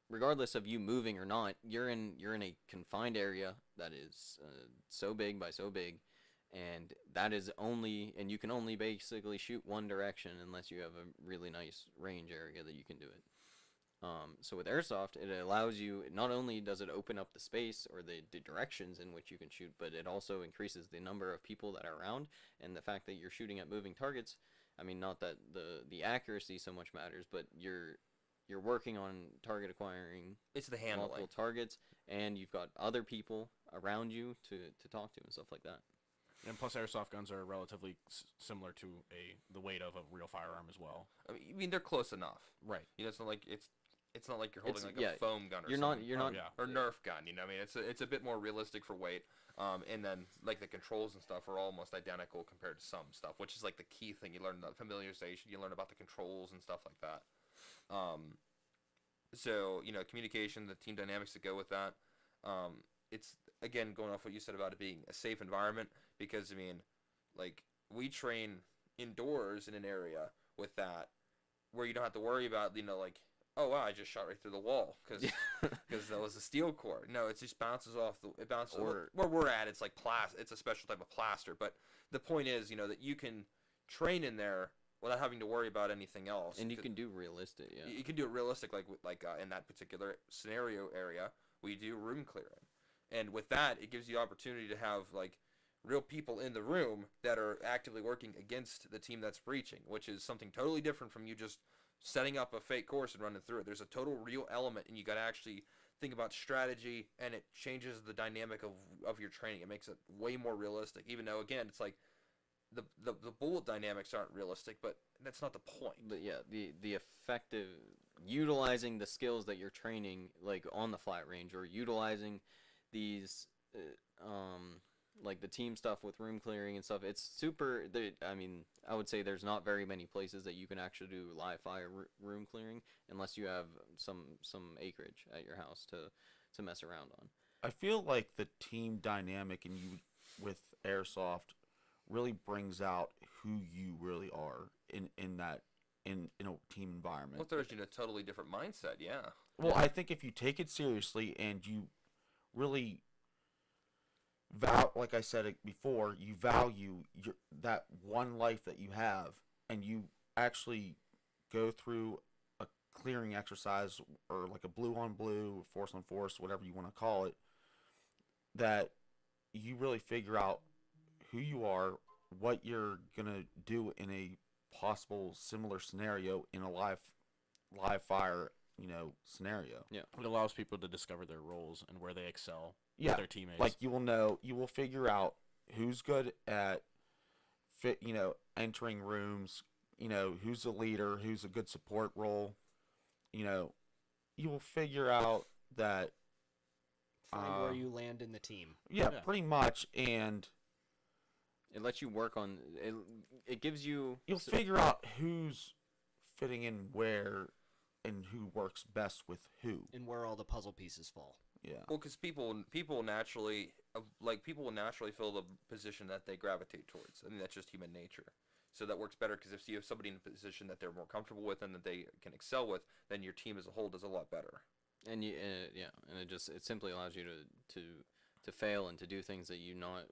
Regardless of you moving or not, you're in a confined area that is so big by so big, and and you can only basically shoot one direction unless you have a really nice range area that you can do it. So with Airsoft, it allows you, not only does it open up the space or the directions in which you can shoot, but it also increases the number of people that are around, and the fact that you're shooting at moving targets. I mean, not that the accuracy so much matters, but you're working on target acquiring. It's the handling. Multiple targets, and you've got other people around you to talk to and stuff like that. And plus, airsoft guns are relatively similar to the weight of a real firearm as well. I mean, they're close enough. Right. It's not like you're holding a foam gun or you're something. You're not. Or Nerf gun. I mean, it's a bit more realistic for weight. And then like the controls and stuff are almost identical compared to some stuff, which is like the key thing. You learn the familiarization. You learn about the controls and stuff like that. So communication, the team dynamics that go with that. It's again going off what you said about it being a safe environment, because I mean, like we train indoors in an area with that where you don't have to worry about like, oh wow, I just shot right through the wall because that was a steel core. No, it just bounces off it bounces where we're at. It's like it's a special type of plaster. But the point is, that you can train in there without having to worry about anything else. And you can do realistic, yeah. You can do it realistic, like in that particular scenario area, we do room clearing, and with that, it gives you opportunity to have like real people in the room that are actively working against the team that's breaching, which is something totally different from you just setting up a fake course and running through it. There's a total real element, and you got to actually think about strategy, and it changes the dynamic of your training. It makes it way more realistic, even though, again, it's like the bullet dynamics aren't realistic, but that's not the point. But yeah, the effective utilizing the skills that you're training, like on the flat range, or utilizing these like the team stuff with room clearing and stuff. It's super. I mean, I would say there's not very many places that you can actually do live fire room clearing unless you have some acreage at your house to mess around on. I feel like the team dynamic and you with Airsoft really brings out who you really are in a team environment. Well, there's a totally different mindset, yeah. Well, I think if you take it seriously and you really like I said it before, you value that one life that you have, and you actually go through a clearing exercise or like a blue on blue, force on force, whatever you want to call it, that you really figure out who you are, what you're gonna do in a possible similar scenario in a live fire, scenario. Yeah, It allows people to discover their roles and where they excel Yeah, with their teammates. like you will figure out who's good at entering rooms, who's a leader, who's a good support role. You will figure out that Find where you land in the team. yeah, Yeah. pretty much, and it lets you work on it. It gives you. you'll figure out who's fitting in where and who works best with who. And where all the puzzle pieces fall. Yeah. Well, because people naturally will naturally fill the position that they gravitate towards. I mean, that's just human nature. So that works better because if you have somebody in a position that they're more comfortable with and that they can excel with, then your team as a whole does a lot better. And it simply allows you to fail and to do things that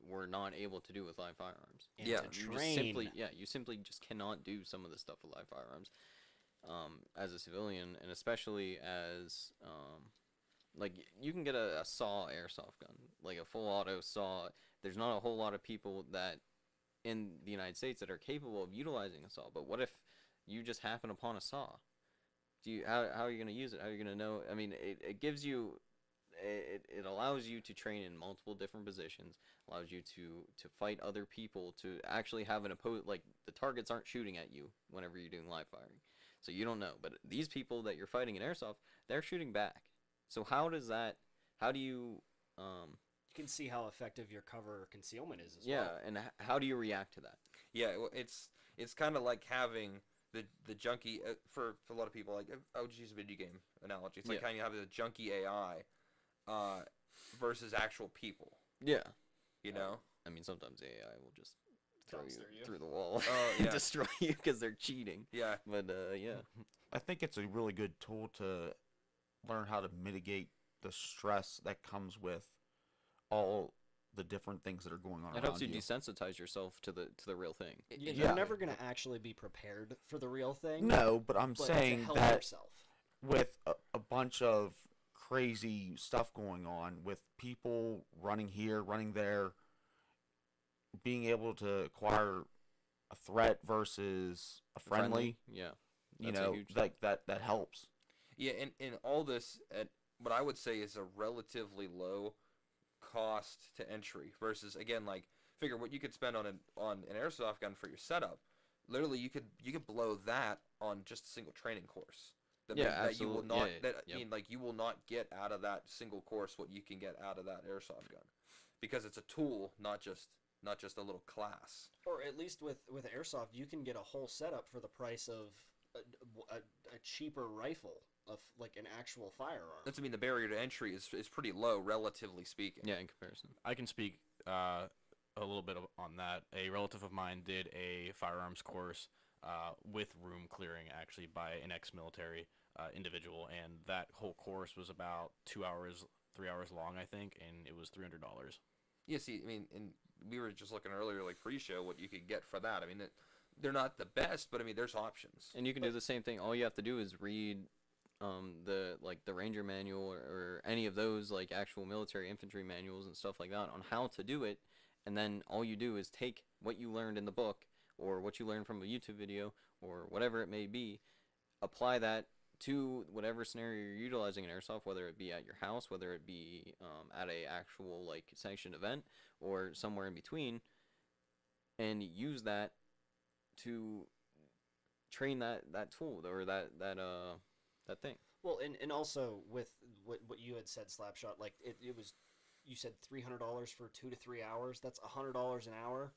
were not able to do with live firearms. And Yeah, to You train. just simply just cannot do some of the stuff with live firearms as a civilian, and especially as like you can get a saw airsoft gun, like a full auto saw. There's not a whole lot of people that in the United States that are capable of utilizing a saw. But what if you just happen upon a saw? How are you going to use it? How are you going to know? I mean, it gives you, it allows you to train in multiple different positions, allows you to fight other people, to actually have an like the targets aren't shooting at you whenever you're doing live firing. So you don't know. But these people that you're fighting in airsoft, they're shooting back. So how do you, You can see how effective your cover or concealment is as yeah, well. and how do you react to that? Yeah, well, it's kind of like having the junkie for a lot of people. Like I would just use a video game analogy. It's like Yeah. kind of having the junkie AI versus actual people. Yeah. You know? I mean, sometimes the AI will just throw Comes you through you. through the wall Oh, and yeah. destroy you because they're cheating. Yeah. But yeah, I think it's a really good tool to learn how to mitigate the stress that comes with all the different things that are going on it around helps you you. desensitize yourself to the real thing. You're Yeah. never going to actually be prepared for the real thing. No, but I'm but saying to help that yourself. with a bunch of crazy stuff going on, with people running here, running there, being able to acquire a threat versus a friendly, Yeah. you That's a know, huge thing. like that helps. Yeah, and all this at what I would say is a relatively low cost to entry versus again like figure what you could spend on an airsoft gun for your setup. Literally, you could blow that on just a single training course. That Yeah, that you will absolutely. not Yeah, that yep. I mean like you will not get out of that single course what you can get out of that airsoft gun because it's a tool, not just a little class. Or at least with airsoft, you can get a whole setup for the price of a cheaper rifle of like an actual firearm. That's I mean the barrier to entry is pretty low relatively speaking. Yeah, in comparison. I can speak a little bit on that. A relative of mine did a firearms course with room clearing, actually, by an ex-military individual, and that whole course was about 2 hours, 3 hours long, I think, and it was $300. Yeah, see, I mean, and we were just looking earlier, like pre-show, what you could get for that. I mean, they're not the best, but I mean, there's options. And you can do the same thing. All you have to do is read the Ranger manual or any of those like actual military infantry manuals and stuff like that on how to do it, and then all you do is take what you learned in the book or what you learned from a YouTube video or whatever it may be, apply that to whatever scenario you're utilizing in airsoft, whether it be at your house, whether it be at a actual like sanctioned event or somewhere in between, and use that to train that tool or that thing. Well, and also with what you had said, Slapshot, like it was, you said $300 for 2 to 3 hours. That's $100 an hour,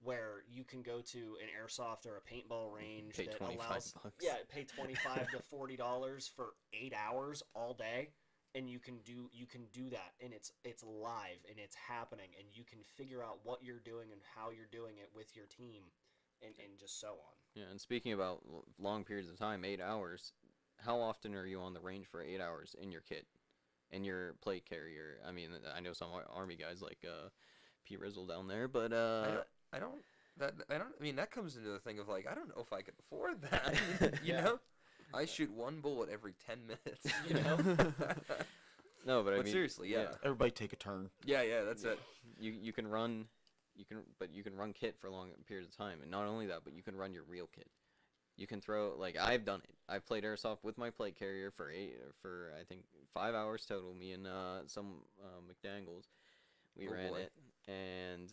where you can go to an airsoft or a paintball range Pay that 25 allows bucks. pay $25 to $40 for 8 hours all day, and you can do that, and it's live and it's happening, and you can figure out what you're doing and how you're doing it with your team, and just so on. Yeah, and speaking about long periods of time, 8 hours, how often are you on the range for 8 hours in your kit, in your plate carrier? I mean, I know some Army guys like P. Rizzle down there, but I mean, that comes into the thing of like, I don't know if I could afford that. You Yeah. know, I shoot one bullet every 10 minutes. You know. no, but I mean, seriously, yeah. Everybody take a turn. Yeah, that's it. you can run kit for long periods of time, and not only that, but you can run your real kit. You can throw, like, I've done it. I've played airsoft with my plate carrier for I think 5 hours total. Me and some McDangles, we ran boy. it, and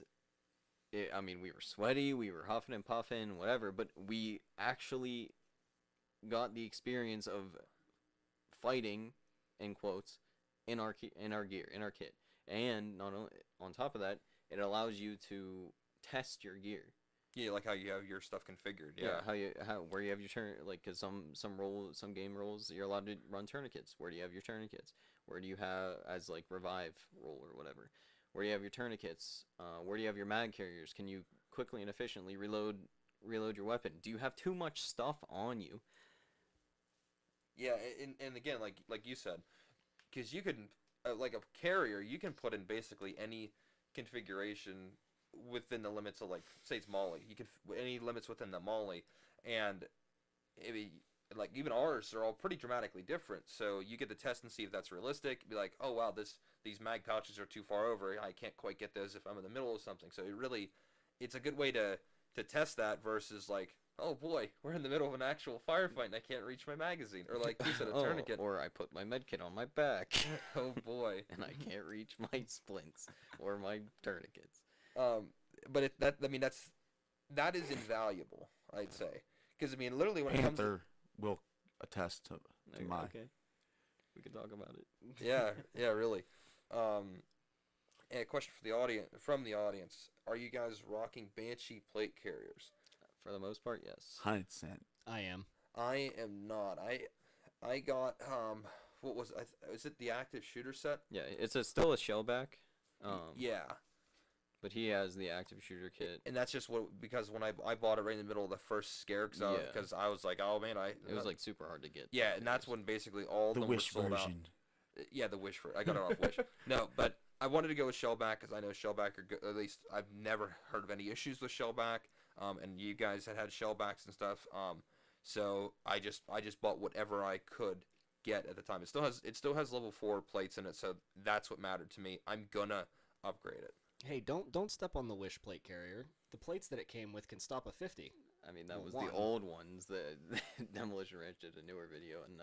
I mean, we were sweaty, we were huffing and puffing, whatever, but we actually got the experience of fighting, in quotes, in our gear, in our kit, and not only on top of that, it allows you to test your gear. Yeah, like how you have your stuff configured. Yeah. Where you have your like, cause some game roles you're allowed to run tourniquets. Where do you have your tourniquets? Where do you have as like revive role or whatever? Where do you have your tourniquets? Where do you have your mag carriers? Can you quickly and efficiently reload your weapon? Do you have too much stuff on you? Yeah, and again, like you said, because you can, like a carrier, you can put in basically any configuration within the limits of, like, say it's Molly. You can any limits within the Molly, and like even ours are all pretty dramatically different. So you get to test and see if that's realistic. Be like, oh wow, these mag pouches are too far over. I can't quite get those if I'm in the middle of something. So it's a good way to test that versus like, oh boy, we're in the middle of an actual firefight and I can't reach my magazine, or like you said, a tourniquet. Or I put my med kit on my back. Oh boy, and I can't reach my splints or my tourniquets. But that is invaluable, I'd say, because I mean, literally when it comes to, Panther will attest to my. Okay, we can talk about it. yeah, really. And a question from the audience: are you guys rocking Banshee plate carriers? For the most part, yes. 100%. I am. I am not. I got what was is it the active shooter set? Yeah, it's still a shellback. Yeah. But he has the active shooter kit. And that's just because when I bought it right in the middle of the first scare, because I was like, oh man, it was like super hard to get. Yeah, and that's when basically all of The them Wish were sold version. out. Yeah, the Wish I got it off Wish. No, but I wanted to go with Shellback because I know Shellback are good. At least I've never heard of any issues with Shellback. And you guys had Shellbacks and stuff. So I just bought whatever I could get at the time. It still has level 4 plates in it, so that's what mattered to me. I'm gonna upgrade it. Hey, don't step on the Wish plate carrier. The plates that it came with can stop a 50. I mean, that was One. the old ones. The Demolition Ranch did a newer video, and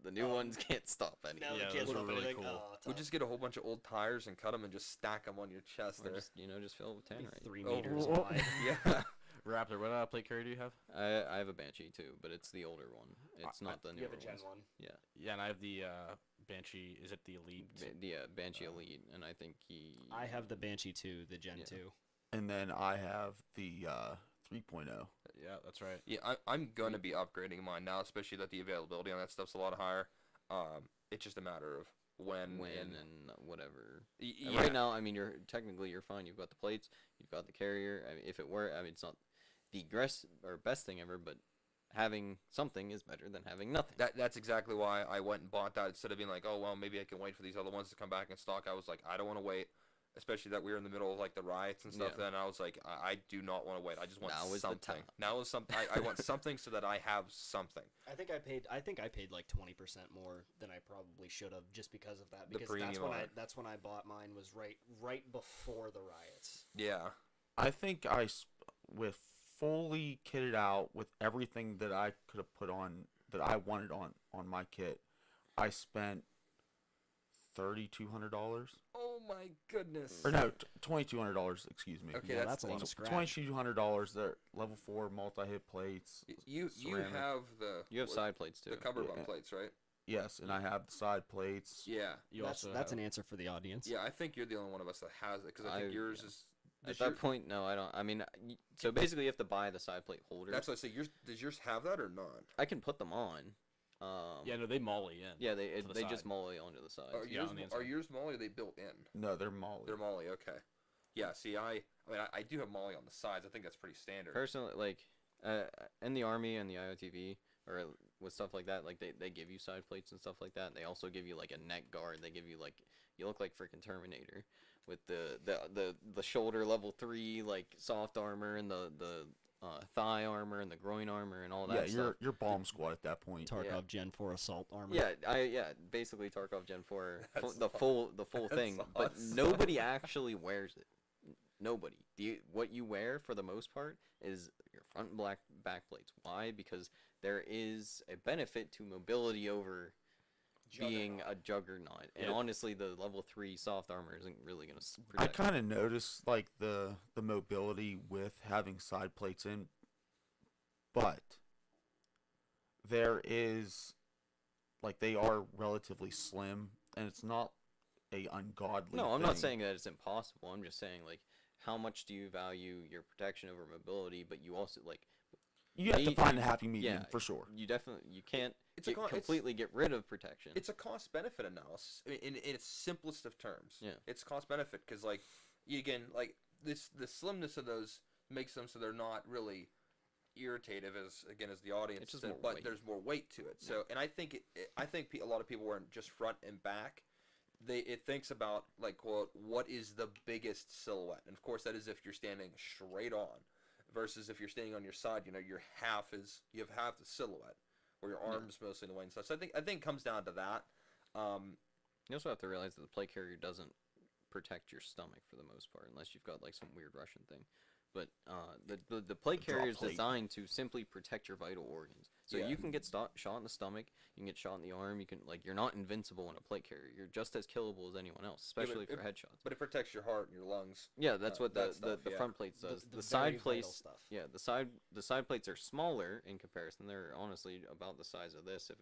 the new ones can't stop anything. Yeah, those were really cool. We'll just get a whole bunch of old tires and cut them and just stack them on your chest Or there. just fill it with tannerite. 3 Oh, meters whoa. wide. Yeah. Raptor, what plate carrier do you have? I have a Banshee too, but it's the older one. It's not the You newer have a Gen ones. 1. Yeah, Yeah, and I have the Banshee. Is it the Elite? the Banshee Elite, and I think he. I have the Banshee 2, the Gen Yeah. 2. And then I have the 3.0. Yeah, that's right. Yeah, I'm gonna be upgrading mine now, especially that the availability on that stuff's a lot higher. It's just a matter of when and whatever. yeah. Right now, I mean, you're fine. You've got the plates, you've got the carrier. I mean, if it were, I mean, it's not the best thing ever, but having something is better than having nothing. That's exactly why I went and bought that instead of being like, oh well, maybe I can wait for these other ones to come back in stock. I was like, I don't want to wait. especially that we were in the middle of like the riots and stuff. Yeah. Then I was like, I do not want to wait. I just want Now is the something. time. Now is something. I want something so that I have something. I think I paid like 20% more than I probably should have just because of that. The Because premium on it. that's when I bought mine was right before the riots. Yeah. I think with fully kitted out with everything that I could have put on that I wanted on my kit, I spent $3,200. Oh my goodness. Or no, $2,200. Excuse me. Okay, Yeah, that's that's a lot of scratch. $2,200. They're level 4 multi-hit plates. You ceramic. have the You have side plates too. the cummerbund Yeah. plates, right? Yes, and I have the side plates. Yeah. That's an answer for the audience. Yeah, I think you're the only one of us that has it because I think yours is. At does that your- point, no, I don't. I mean, so basically, you have to buy the side plate holders. That's what I say. Does yours have that or not? I can put them on. Yeah, no, they molly in. Yeah, to the they side. just molly onto the sides. Are Yeah, yours on the are inside. yours Molly? Or are they built in? No, they're Molly. They're Molly. Okay. Yeah. See, I do have Molly on the sides. I think that's pretty standard. Personally, like in the army and the IOTV or with stuff like that, like they give you side plates and stuff like that. They also give you like a neck guard. They give you like you look like freaking Terminator with the shoulder level 3 like soft armor and the thigh armor and the groin armor and all Yeah, that stuff. you're bomb squad at that point. Tarkov Gen 4 assault armor. Yeah, basically Tarkov Gen 4, the full thing, but awesome. nobody actually wears it. Nobody. What you wear for the most part is your front and back plates. Why? Because there is a benefit to mobility over being a juggernaut. And Yeah. honestly, the level 3 soft armor isn't really going to I protect. kind of noticed like the mobility with having side plates in, but there is like they are relatively slim, and it's not a ungodly. No, I'm not thing. saying that it's impossible. I'm just saying like how much do you value your protection over mobility, but you also like You have to Me- find a happy medium yeah, for sure. you can't It's a con- it's- completely get rid of protection. It's a cost benefit analysis in its simplest of terms. Yeah. It's cost benefit because like again like the slimness of those makes them so they're not really irritative as the audience It's just said, more but weight. there's more weight to it. So and I think a lot of people wearing just front and back. It thinks about like quote what is the biggest silhouette, and of course that is if you're standing straight on, versus if you're standing on your side. You know you have half the silhouette, where your arms mostly in the way and stuff. So I think it comes down to that. You also have to realize that the plate carrier doesn't protect your stomach for the most part, unless you've got like some weird Russian thing. But the plate drop carrier is plate. designed to simply protect your vital organs. So Yeah. you can get shot in the stomach, you can get shot in the arm. You can you're not invincible in a plate carrier. You're just as killable as anyone else, Yeah, but especially for headshots. But it protects your heart and your lungs. Yeah, that's what that the stuff, the yeah. front plates does. The The, very side vital plates, stuff. yeah, the side plates are smaller in comparison. They're honestly about the size of this. If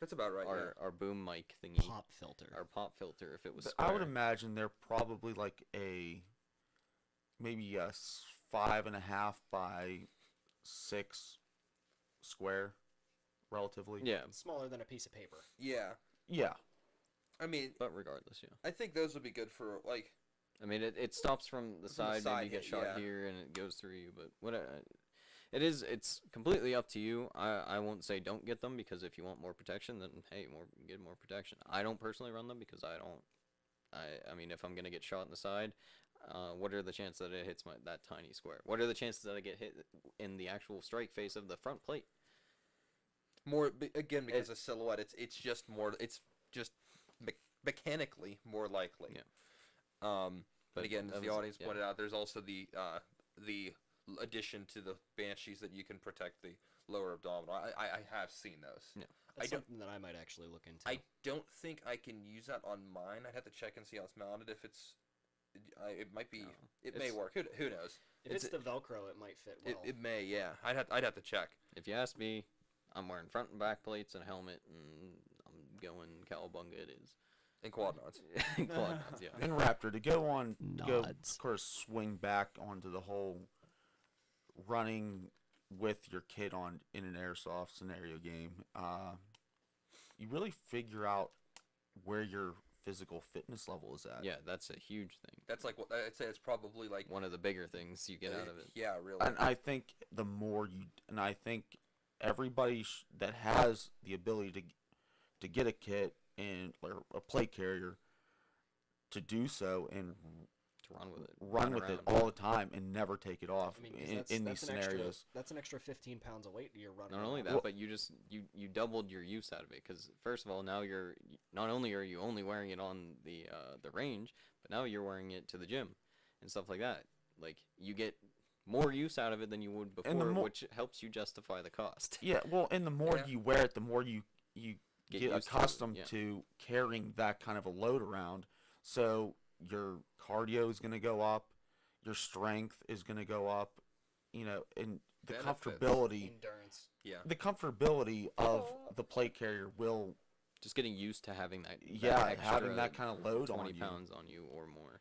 That's about right. our boom mic thingy, Pop filter. our pop filter, if it was But square. I would imagine they're probably like maybe a 5.5 by 6 square, relatively. Yeah, Smaller than a piece of paper. Yeah. Yeah. I mean, but regardless, yeah. I think those would be good for like. I mean, it stops from the side, side maybe you get hit, shot yeah. here and it goes through you, but it's completely up to you. I won't say don't get them, because if you want more protection, then hey, get more protection. I don't personally run them because I mean, if I'm gonna get shot in the side, what are the chances that it hits that tiny square? What are the chances that I get hit in the actual strike face of the front plate? Again, because of silhouette, it's just more. It's just mechanically more likely. Yeah. But But again, as that the was- audience yeah. pointed out, there's also the addition to the Banshees that you can protect the lower abdominal. I have seen those. Yeah. That's I don't- something that I might actually look into. I don't think I can use that on mine. I'd have to check and see how it's mounted. If it might be. No. It may It's- work. Who knows? if it's the Velcro, it might fit well. It may. Yeah. I'd have to check. If you ask me, I'm wearing front and back plates and a helmet, and I'm going cowabunga. It is. And quad nods. Quad nods, yeah. And Raptor, to go on, Nods. of course, swing back onto the whole running with your kid in an airsoft scenario game. You really figure out where your physical fitness level is at. Yeah, that's a huge thing. That's like what I'd say. It's probably like One of the bigger things you get out of it. Yeah, really. And I think I think everybody that has the ability to get a kit and or a plate carrier to do so and To run with it. run with it around. all the time and never take it off I mean, 'cause in these scenarios. That's an extra 15 pounds of weight you're running. Not only around. that, Well- but you doubled your use out of it. Because first of all, now you're not only are you only wearing it on the range, but now you're wearing it to the gym and stuff like that. Like you get more use out of it than you would And the before, mo- which helps you justify the cost. Yeah, well, and the more Yeah. you wear it, the more you get used to it, accustomed yeah. to carrying that kind of a load around. So your cardio is going to go up, your strength is going to go up, and the Benefits. comfortability, Endurance. Yeah. the comfortability of the plate carrier will, Just getting used to having that. having that kind of load 20 on you. pounds on you or more.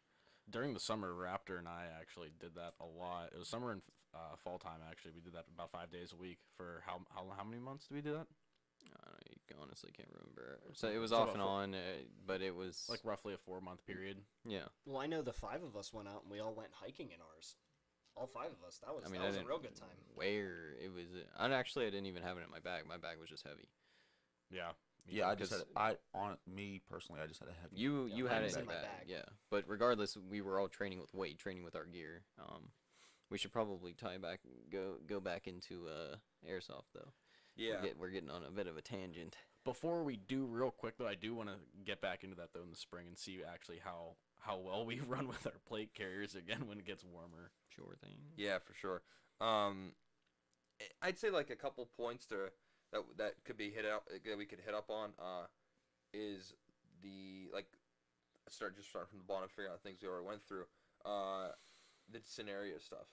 During the summer, Raptor and I actually did that a lot. It was summer and fall time, actually. We did that about 5 days a week for how many months did we do that? I honestly can't remember. So it was So off about and on, but it was Like roughly a 4-month period. yeah. Well, I know the 5 of us went out and we all went hiking in ours. All 5 of us. That was I mean, that I was a didn't real good time. Where it was, I didn't even have it in my bag. My bag was just heavy. Yeah. Yeah, I just Because- had me personally, I just had a heavy. You Yeah, had mine it was in in your my bag, bag. yeah. But regardless, we were all training with weight, training with our gear. We should probably go back into airsoft though. Yeah. We're getting on a bit of a tangent. Before we do, real quick though, I do want to get back into that though in the spring and see actually how well we run with our plate carriers again when it gets warmer. Sure thing. Yeah, for sure. I'd say like a couple points that could be hit up that we could hit up on is the start from the bottom, figure out things we already went through. The scenario stuff,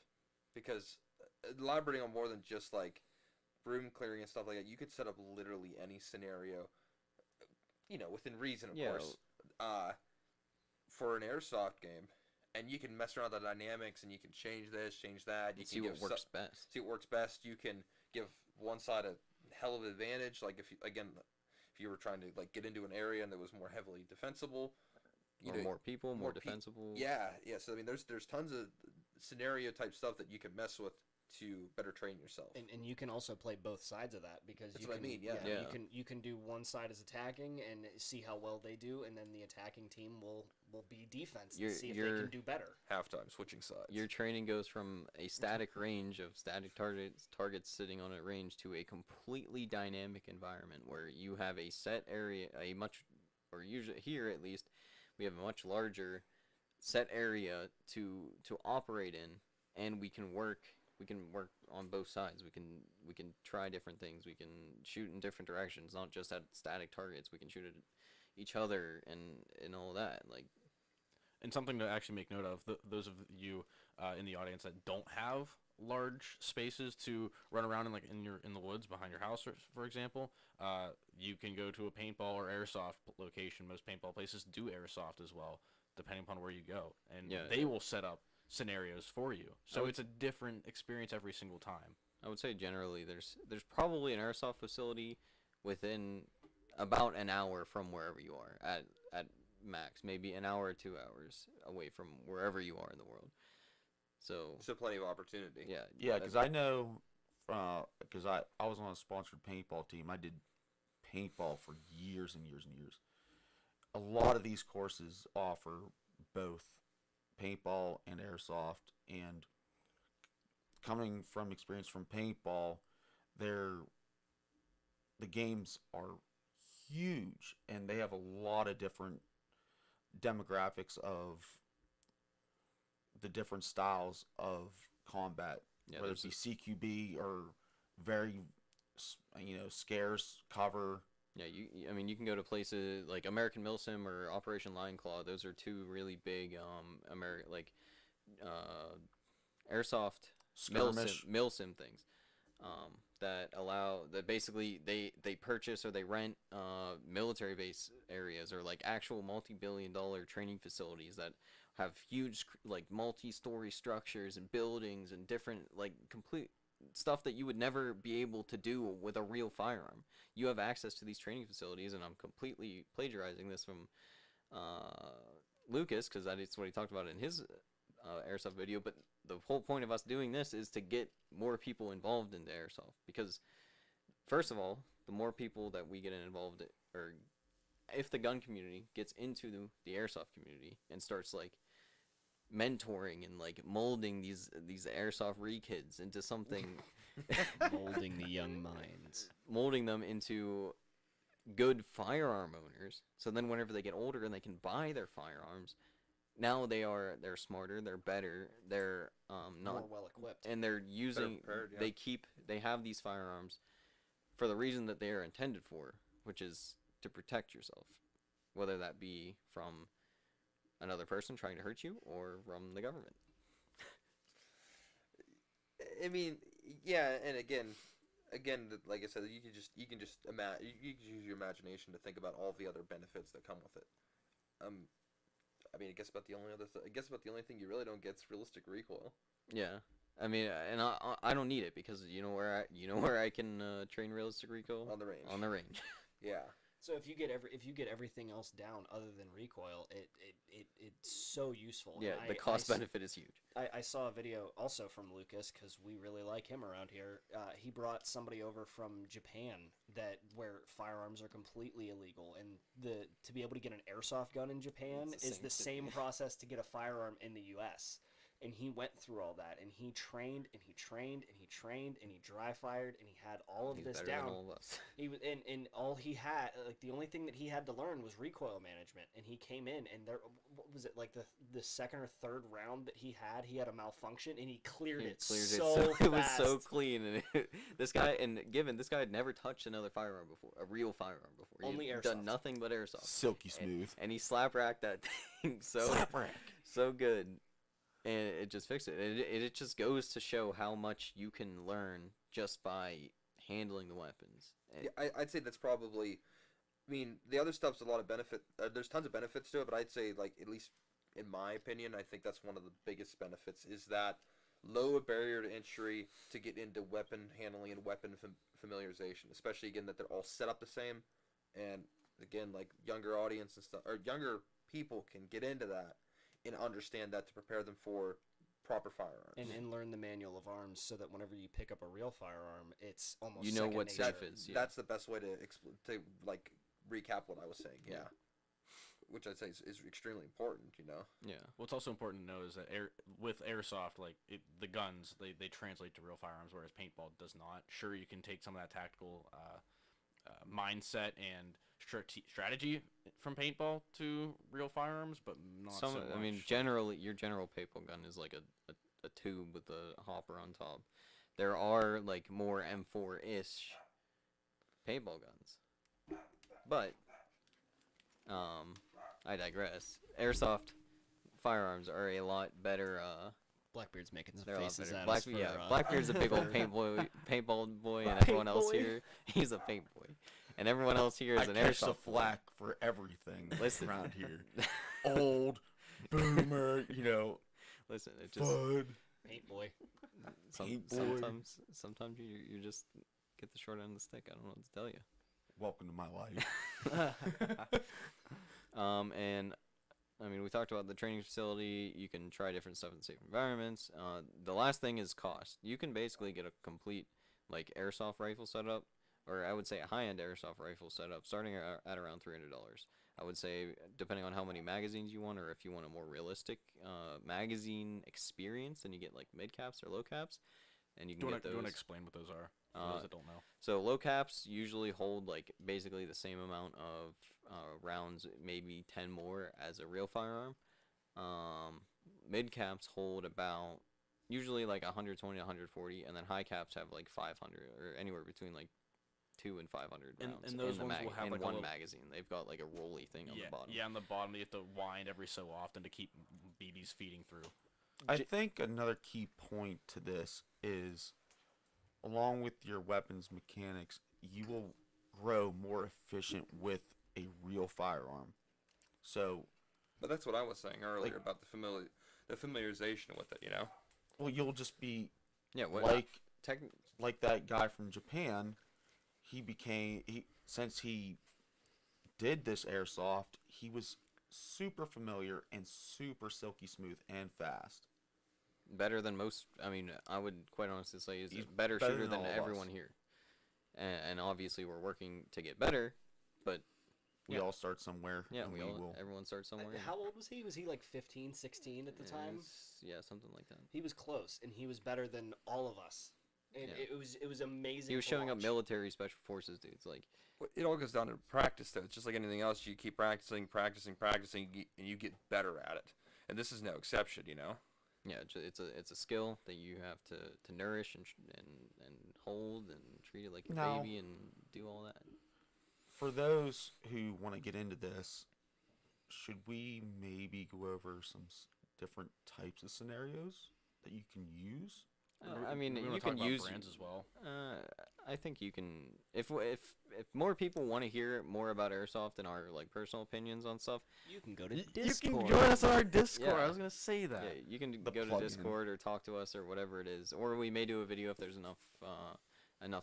because elaborating on more than just like room clearing and stuff like that, you could set up literally any scenario, within reason, of Yeah. course, for an airsoft game. And you can mess around with the dynamics, and you can change this, change that. You See can what works best. see what works best. You can give one side a hell of an advantage. Like if you were trying to like get into an area and that was more heavily defensible, Or more people, more more pe- defensible. yeah. So I mean, there's tons of scenario type stuff that you can mess with to better train yourself. And you can also play both sides of that because That's you what I can, mean, yeah. Yeah. you can do one side as attacking and see how well they do, and then the attacking team will be defense and see if they can do better. Halftime, switching sides. Your training goes from a static range of static targets sitting on a range to a completely dynamic environment where you have a set area, usually here at least, we have a much larger set area to operate in, and we can work on both sides. We can try different things. We can shoot in different directions, not just at static targets. We can shoot at each other and all that. Like, And something to actually make note of, those of you in the audience that don't have large spaces to run around in the woods behind your house, for example, you can go to a paintball or airsoft location. Most paintball places do airsoft as well, depending upon where you go, and Yeah. they will set up scenarios for you. So it's a different experience every single time. I would say generally there's probably an airsoft facility within about an hour from wherever you are at max, maybe an hour or 2 hours away from wherever you are in the world. So plenty of opportunity. yeah, Yeah, because I know, because I was on a sponsored paintball team. I did paintball for years and years and years. A lot of these courses offer both paintball and airsoft, and coming from experience from paintball, the games are huge, and they have a lot of different demographics of the different styles of combat, Yeah, whether it there's be CQB or very, scarce cover. Yeah, I mean, you can go to places like American Milsim or Operation Lion Claw. Those are two really big airsoft Skirmish. milsim things that basically they purchase or they rent military base areas or like actual multi-billion-dollar training facilities that have huge like multi-story structures and buildings and different like complete stuff that you would never be able to do with a real firearm. You have access to these training facilities, and I'm completely plagiarizing this from Lucas because that's what he talked about in his airsoft video. But the whole point of us doing this is to get more people involved into airsoft, because first of all, the more people that we get involved or if the gun community gets into the airsoft community and starts like mentoring and like molding these airsoft kids into something, Molding the young minds. molding them into good firearm owners. So then whenever they get older and they can buy their firearms, now they're smarter, they're better, they're not More well equipped. and they're using prepared, yeah. they have these firearms for the reason that they are intended for, which is to protect yourself, whether that be from another person trying to hurt you or from the government. I mean, yeah, and again, like I said, you can just you can use your imagination to think about all the other benefits that come with it. I mean, I guess about the only thing you really don't get is realistic recoil. Yeah, I mean, and I don't need it because you know where I can train realistic recoil On the range. On the range. Yeah. So if you get everything else down other than recoil, it's so useful. Yeah, And the cost benefit is huge. I saw a video also from Lucas because we really like him around here. He brought somebody over from Japan where firearms are completely illegal, and to be able to get an airsoft gun in Japan It's the is same the thing. same process to get a firearm in the U.S. And he went through all that, and he trained, and he trained, and he trained, and he dry fired, and he had all of He's this better down. than all of us. He was, and all he had, like the only thing that he had to learn was recoil management. And he came in, and what was it, like the second or third round that he had a malfunction, and he cleared He it cleared so it, fast. it was so clean, and this guy had never touched another firearm before, a real firearm before. Only He had airsoft. done nothing but airsoft. Silky smooth. And he slap racked that thing Slap rack. so good, and it just fixed it. And it just goes to show how much you can learn just by handling the weapons. And Yeah, I'd say that's probably. I mean, the other stuff's a lot of benefit. There's tons of benefits to it, but I'd say, like, at least in my opinion, I think that's one of the biggest benefits is that low barrier to entry to get into weapon handling and weapon familiarization, especially again that they're all set up the same, and again like younger audience and stuff or younger people can get into that and understand that to prepare them for proper firearms. and learn the manual of arms so that whenever you pick up a real firearm, it's almost You know second what nature. safe is. Yeah. That's the best way to like recap what I was saying. Yeah. Which I'd say is extremely important, you know. Yeah. What's also important to know is that with airsoft, like the guns, they translate to real firearms, whereas paintball does not. Sure, you can take some of that tactical mindset and strategy from paintball to real firearms, but not so much. I mean, generally, your general paintball gun is like a tube with a hopper on top. There are like more M4-ish paintball guns, but I digress. Airsoft firearms are a lot better. Blackbeard's making some They're a lot faces better. at us for, Blackbeard's a big old paintball boy, and everyone else here, he's a paint boy, and everyone else here is I an catch the airsoft boy. flack for everything Listen. around here. Old, boomer, Listen, it just fud. Paint boy. Paint boy. sometimes you just get the short end of the stick. I don't know what to tell you. Welcome to my life. And I mean, we talked about the training facility. You can try different stuff in safe environments. The last thing is cost. You can basically get a complete like airsoft rifle setup, or I would say a high-end airsoft rifle setup, starting at around $300. I would say depending on how many magazines you want, or if you want a more realistic magazine experience, then you get like mid caps or low caps, and you can get those. Do you want to explain what those are for those that don't know? So low caps usually hold like basically the same amount of rounds, maybe 10 more as a real firearm. Mid caps hold about usually like 120 to 140, and then high caps have like 500 or anywhere between like 200 and 500 rounds. And those in the ones will have in like a one little, magazine. They've got like a rolly thing on the bottom. Yeah, on the bottom you have to wind every so often to keep BBs feeding through. I think another key point to this is, along with your weapons mechanics, you will grow more efficient with a real firearm. So, But that's what I was saying earlier Like- about the familiarization with it, you know. well, you'll just be Yeah, like that guy from Japan. Since he did this airsoft, he was super familiar and super silky smooth and fast. better than most. I mean, I would quite honestly say he's He's a better better shooter than than all of everyone us. here. And obviously we're working to get better, but We all start somewhere. Yeah, and we all everyone starts somewhere. How old was he? Was he like 15, 16 at the time? Yeah, something like that. He was close, and he was better than all of us. And Yeah. it was amazing. He was to showing up watch. military special forces dudes. Like, It all goes down to practice, though. It's just like anything else. You keep practicing, and you get better at it. And this is no exception, you know. yeah, it's a skill that you have to nourish and hold and treat it like your Now- baby and do all that. For those who want to get into this, should we maybe go over some different types of scenarios that you can use? I mean, we wanna you talk can about use brands as well. I think you can if more people want to hear more about airsoft and our like personal opinions on stuff. You can go to You Discord. can join us on our Discord. Yeah. I was gonna say that. Yeah, you can The go to plug-in. Discord or talk to us or whatever it is, or we may do a video if there's enough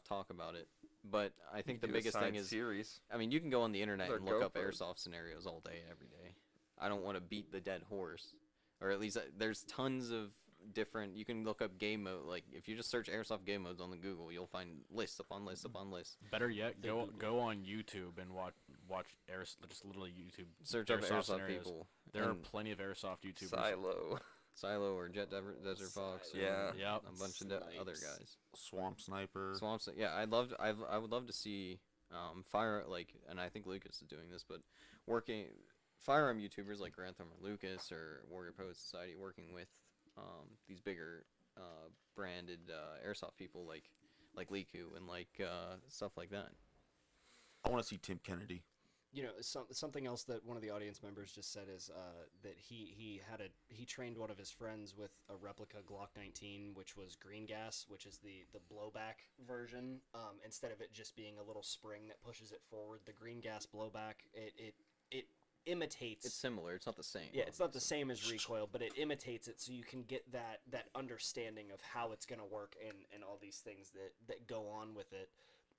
talk about it. But I think the biggest thing is, series. I mean, you can go on the internet Or and look up GoPro. airsoft scenarios all day, every day. I don't want to beat the dead horse, or at least there's tons of different. You can look up game mode. Like if you just search airsoft game modes on the Google, you'll find lists upon lists upon lists. Better yet, go on YouTube and watch just literally YouTube. Search up airsoft scenarios. people. There are and plenty of airsoft YouTubers. Silo. or Desert Fox. Or Yeah. Yep. a bunch of other Snipes. guys. Swamp Sniper. Swamps. Yeah, I would love to see fire like, and I think Lucas is doing this, but working firearm YouTubers like Grantham or Lucas or Warrior Poet Society working with these bigger branded airsoft people like Liku and like stuff like that. I want to see Tim Kennedy. You know, something else that one of the audience members just said is that he trained one of his friends with a replica Glock 19, which was green gas, which is the blowback version. Instead of it just being a little spring that pushes it forward, the green gas blowback it imitates. It's similar. It's not the same. Yeah, it's not the same as recoil, but it imitates it, so you can get that understanding of how it's gonna work and all these things that go on with it.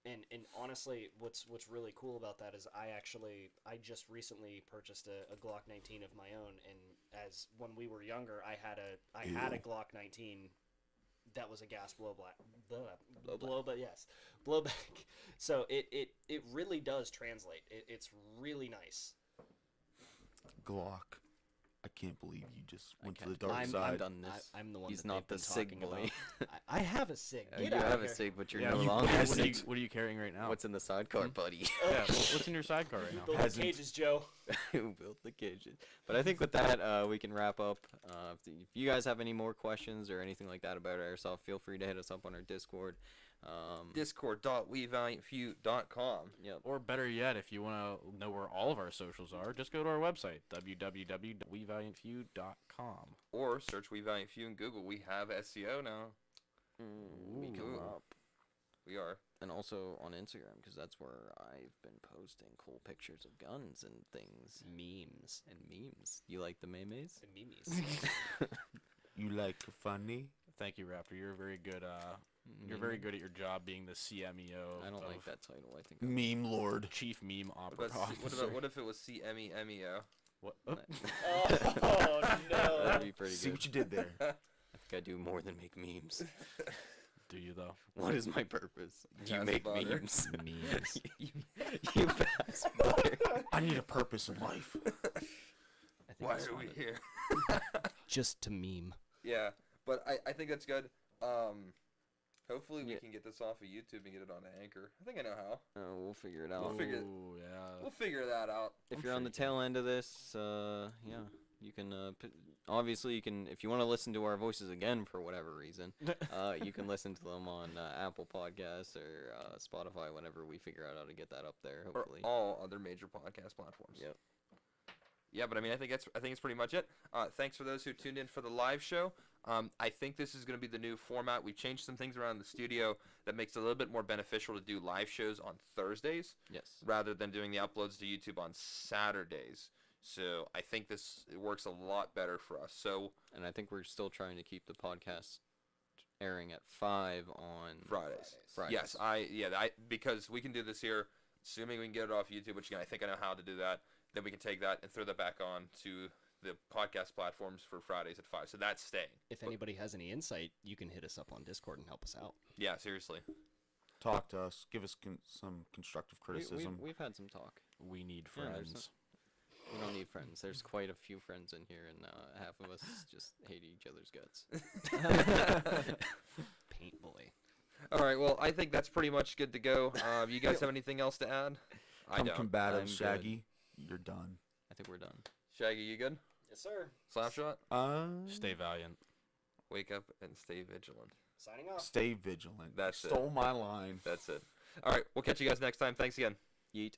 And honestly, what's really cool about that is I just recently purchased a Glock 19 of my own, and as when we were younger, I had a Glock 19 that was a gas blowback. So it really does translate. It's really nice. Glock. I can't believe you just went to the can't- dark I'm side. done this. I'm the one. He's that not they've the been SIG talking boy. about. I have a SIG. You Get out have of a here. SIG, but you're Yeah, no you- longer. what are you carrying right now? What's in the sidecar, buddy? Yeah, what's in your sidecar right now? Build the Hasn't- cages, Joe. Who built the kitchen? But I think with that, we can wrap up. If you guys have any more questions or anything like that about airsoft, feel free to hit us up on our Discord. Discord.wevaliantfew.com. Yep. Or better yet, if you want to know where all of our socials are, just go to our website, www.wevaliantfew.com. Or search We Valiant Few in Google. We have SEO now. We come Ooh. up. We are. And also on Instagram, because that's where I've been posting cool pictures of guns and things. Memes. And memes. You like the memes? And memes. You like funny? Thank you, Raptor. You're very good. You're very good at your job being the CMEO. I don't like of that title. I think Meme Lord. Chief Meme What Opera about, Officer. what if it was CMEMEO? What? Oh no. that'd be pretty See good. what you did there. I think I do more than make memes. Do you though? What is my purpose? You Pass make butter. memes. Memes. you pass butter. I need a purpose in life. I think Why it's are we fun. here? Just to meme. Yeah, but I think that's good. Hopefully we can get this off of YouTube and get it on Anchor. I think I know how. Oh, we'll figure it out. We'll figure- Oh, yeah. We'll figure that out. If I'm you're sure on the you can. tail end of this, yeah, you can. Obviously, you can. If you want to listen to our voices again for whatever reason, you can listen to them on Apple Podcasts or Spotify whenever we figure out how to get that up there. Or Hopefully. all other major podcast platforms. Yep. Yeah, but I mean, I think it's pretty much it. Thanks for those who tuned in for the live show. I think this is going to be the new format. We've changed some things around the studio that makes it a little bit more beneficial to do live shows on Thursdays Yes. rather than doing the uploads to YouTube on Saturdays. So I think this works a lot better for us. So And I think we're still trying to keep the podcast airing at 5 on Fridays. Fridays. Yes, because we can do this here, assuming we can get it off YouTube, which again, I think I know how to do that. Then we can take that and throw that back on to the podcast platforms for Fridays at 5. So that's staying. If anybody has any insight, you can hit us up on Discord and help us out. Yeah, seriously. Talk to us. Give us some constructive We, criticism. we've had some talk. we need Yeah, there's friends. We don't need friends. There's quite a few friends in here, and half of us just hate each other's guts. Paint boy. All right. Well, I think that's pretty much good to go. You guys have anything else to add? I Come don't. combative, I'm good. Shaggy. You're done. I think we're done. Shaggy, you good? Yes, sir. Slapshot. Stay valiant. Wake up and stay vigilant. Signing off. Stay vigilant. That's it. Stole my line. That's it. All right. We'll catch you guys next time. Thanks again. Yeet.